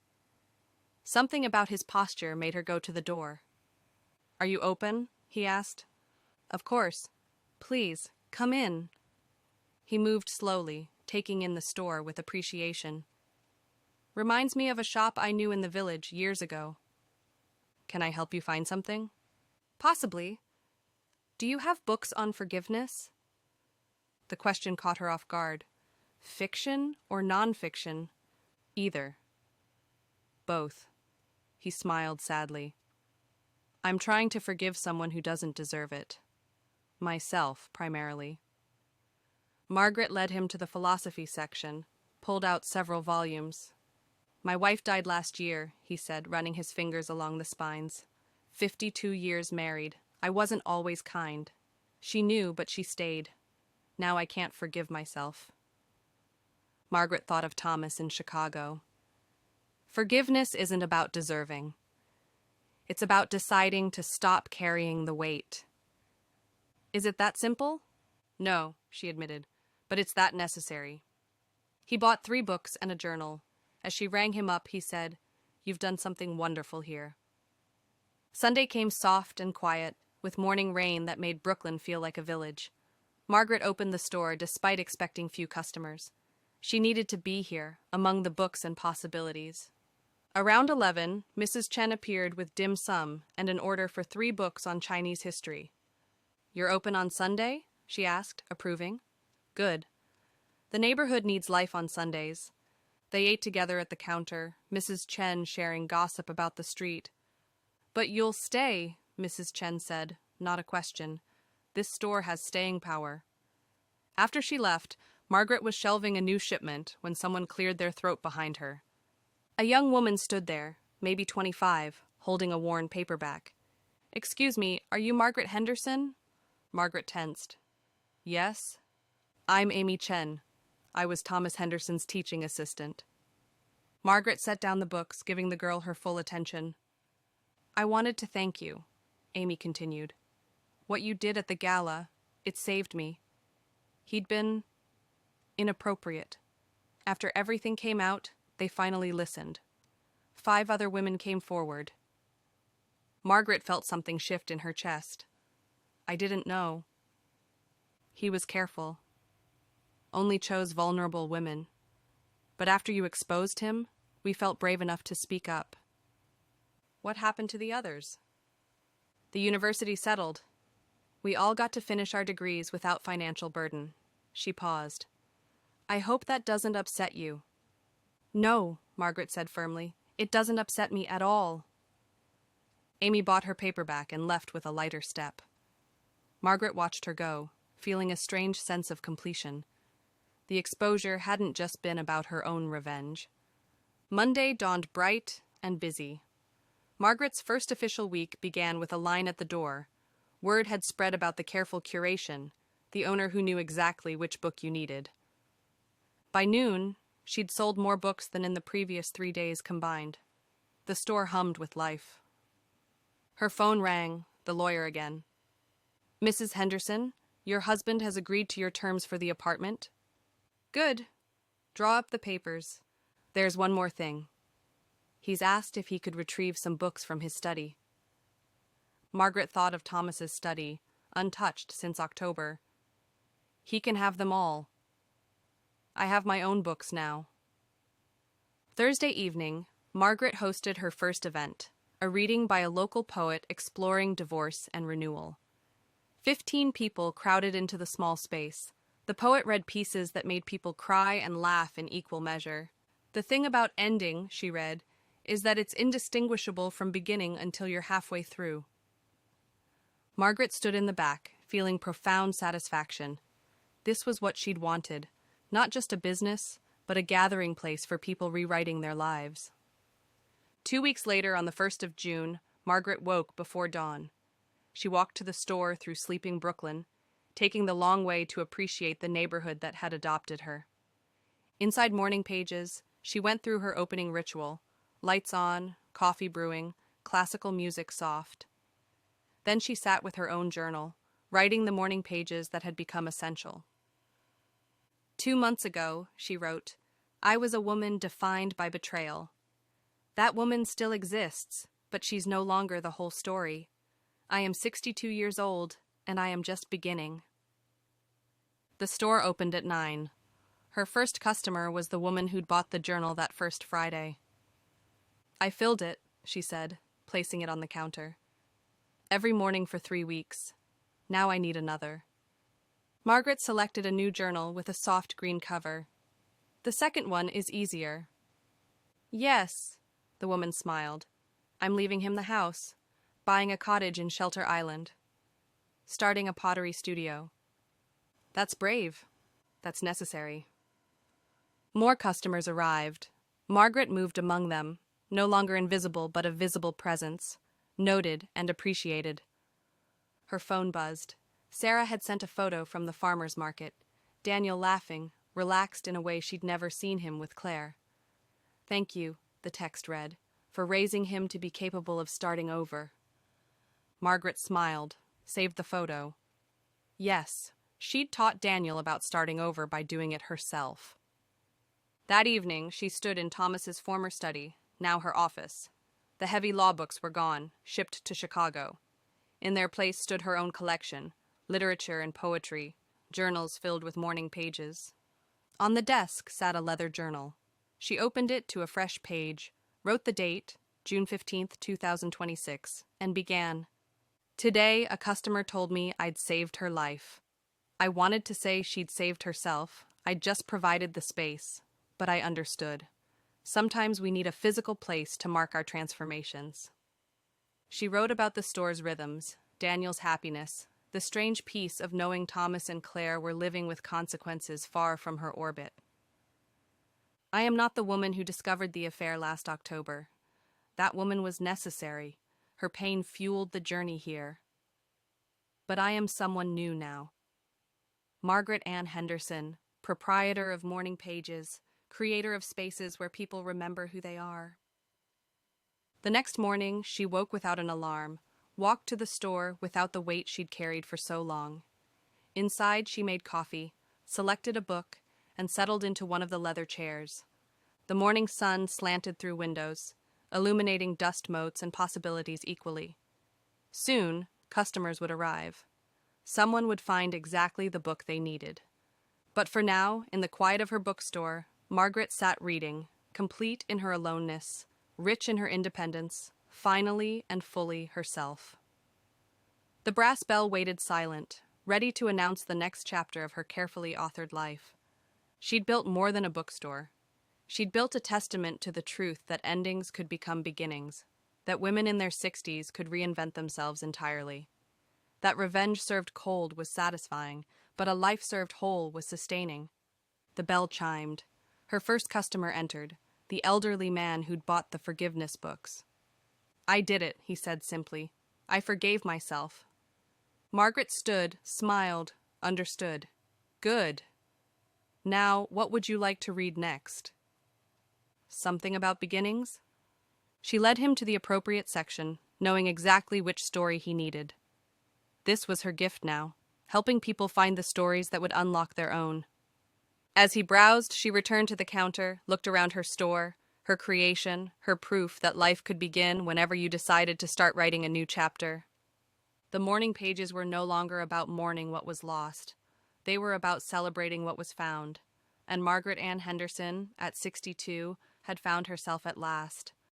Something about his posture made her go to the door. "Are you open?" he asked. "Of course. Please, come in." He moved slowly, taking in the store with appreciation. "Reminds me of a shop I knew in the village years ago." "Can I help you find something?" "Possibly. Do you have books on forgiveness?" The question caught her off guard. "Fiction or nonfiction?" "Either." "Both." He smiled sadly. "I'm trying to forgive someone who doesn't deserve it. Myself, primarily." Margaret led him to the philosophy section, pulled out several volumes. "My wife died last year," he said, running his fingers along the spines. 52 years married. I wasn't always kind. She knew, but she stayed. Now I can't forgive myself." Margaret thought of Thomas in Chicago. Forgiveness isn't about deserving. It's about deciding to stop carrying the weight. "Is it that simple?" "No," she admitted, "but it's that necessary." He bought 3 books and a journal. As she rang him up, he said, "You've done something wonderful here." Sunday came soft and quiet, with morning rain that made Brooklyn feel like a village. Margaret opened the store despite expecting few customers. She needed to be here, among the books and possibilities. Around 11, Mrs. Chen appeared with dim sum and an order for 3 books on Chinese history. you're open on Sunday? She asked, approving. Good. The neighborhood needs life on Sundays. They ate together at the counter, Mrs. Chen sharing gossip about the street. But you'll stay, Mrs. Chen said, not a question. This store has staying power. After she left, Margaret was shelving a new shipment when someone cleared their throat behind her. A young woman stood there, maybe 25, holding a worn paperback. Excuse me, are you Margaret Henderson? Margaret tensed. Yes. I'm Amy Chen. I was Thomas Henderson's teaching assistant. Margaret set down the books, giving the girl her full attention. I wanted to thank you, Amy continued. What you did at the gala, it saved me. He'd been inappropriate. After everything came out, they finally listened. 5 other women came forward. Margaret felt something shift in her chest. I didn't know. He was careful. Only chose vulnerable women. But after you exposed him, we felt brave enough to speak up. What happened to the others? The university settled. We all got to finish our degrees without financial burden. She paused. I hope that doesn't upset you. No, Margaret said firmly. It doesn't upset me at all. Amy bought her paperback and left with a lighter step. Margaret watched her go, feeling a strange sense of completion. The exposure hadn't just been about her own revenge. Monday dawned bright and busy. Margaret's first official week began with a line at the door. Word had spread about the careful curation, the owner who knew exactly which book you needed. By noon, she'd sold more books than in the previous 3 days combined. The store hummed with life. Her phone rang, the lawyer again. Mrs. Henderson, your husband has agreed to your terms for the apartment. Good. Draw up the papers. There's one more thing. He's asked if he could retrieve some books from his study. Margaret thought of Thomas's study, untouched since October. He can have them all. I have my own books now. Thursday evening, Margaret hosted her first event, a reading by a local poet exploring divorce and renewal. 15 people crowded into the small space. The poet read pieces that made people cry and laugh in equal measure. The thing about ending, she read, is that it's indistinguishable from beginning until you're halfway through. Margaret stood in the back, feeling profound satisfaction. This was what she'd wanted, not just a business, but a gathering place for people rewriting their lives. 2 weeks later, on the 1st of June, Margaret woke before dawn. She walked to the store through sleeping Brooklyn, taking the long way to appreciate the neighborhood that had adopted her. Inside Morning Pages, she went through her opening ritual, lights on, coffee brewing, classical music soft. Then she sat with her own journal, writing the morning pages that had become essential. 2 months ago, she wrote, I was a woman defined by betrayal. That woman still exists, but she's no longer the whole story. I am 62 years old, and I am just beginning. The store opened at 9. Her first customer was the woman who'd bought the journal that first Friday. I filled it, she said, placing it on the counter. Every morning for 3 weeks. Now I need another. Margaret selected a new journal with a soft green cover. The second one is easier. Yes, the woman smiled. I'm leaving him the house, buying a cottage in Shelter Island, starting a pottery studio. That's brave. That's necessary. More customers arrived. Margaret moved among them, no longer invisible but a visible presence, noted and appreciated. Her phone buzzed. Sarah had sent a photo from the farmer's market, Daniel laughing, relaxed in a way she'd never seen him with Claire. Thank you, the text read, for raising him to be capable of starting over. Margaret smiled, saved the photo. Yes, she'd taught Daniel about starting over by doing it herself. That evening, she stood in Thomas's former study, now her office. The heavy law books were gone, shipped to Chicago. In their place stood her own collection, literature and poetry, journals filled with morning pages. On the desk sat a leather journal. She opened it to a fresh page, wrote the date, June 15th, 2026, and began. Today, a customer told me I'd saved her life. I wanted to say she'd saved herself. I'd just provided the space, but I understood. Sometimes we need a physical place to mark our transformations. She wrote about the store's rhythms, Daniel's happiness, the strange peace of knowing Thomas and Claire were living with consequences far from her orbit. I am not the woman who discovered the affair last October. That woman was necessary. Her pain fueled the journey here. But I am someone new now. Margaret Henderson, proprietor of Morning Pages, creator of spaces where people remember who they are. The next morning, she woke without an alarm, walked to the store without the weight she'd carried for so long. Inside, she made coffee, selected a book, and settled into one of the leather chairs. The morning sun slanted through windows, illuminating dust motes and possibilities equally. Soon, customers would arrive. Someone would find exactly the book they needed. But for now, in the quiet of her bookstore, Margaret sat reading, complete in her aloneness, rich in her independence, finally and fully herself. The brass bell waited silent, ready to announce the next chapter of her carefully authored life. She'd built more than a bookstore. She'd built a testament to the truth that endings could become beginnings, that women in their 60s could reinvent themselves entirely. That revenge served cold was satisfying, but a life served whole was sustaining. The bell chimed. Her first customer entered, the elderly man who'd bought the forgiveness books. "I did it," he said simply. "I forgave myself." Margaret stood, smiled, understood. "Good. Now, what would you like to read next?" "Something about beginnings?" She led him to the appropriate section, knowing exactly which story he needed. This was her gift now, helping people find the stories that would unlock their own. As he browsed, she returned to the counter, looked around her store, her creation, her proof that life could begin whenever you decided to start writing a new chapter. The morning pages were no longer about mourning what was lost. They were about celebrating what was found. And Margaret Henderson, at 62, had found herself at last,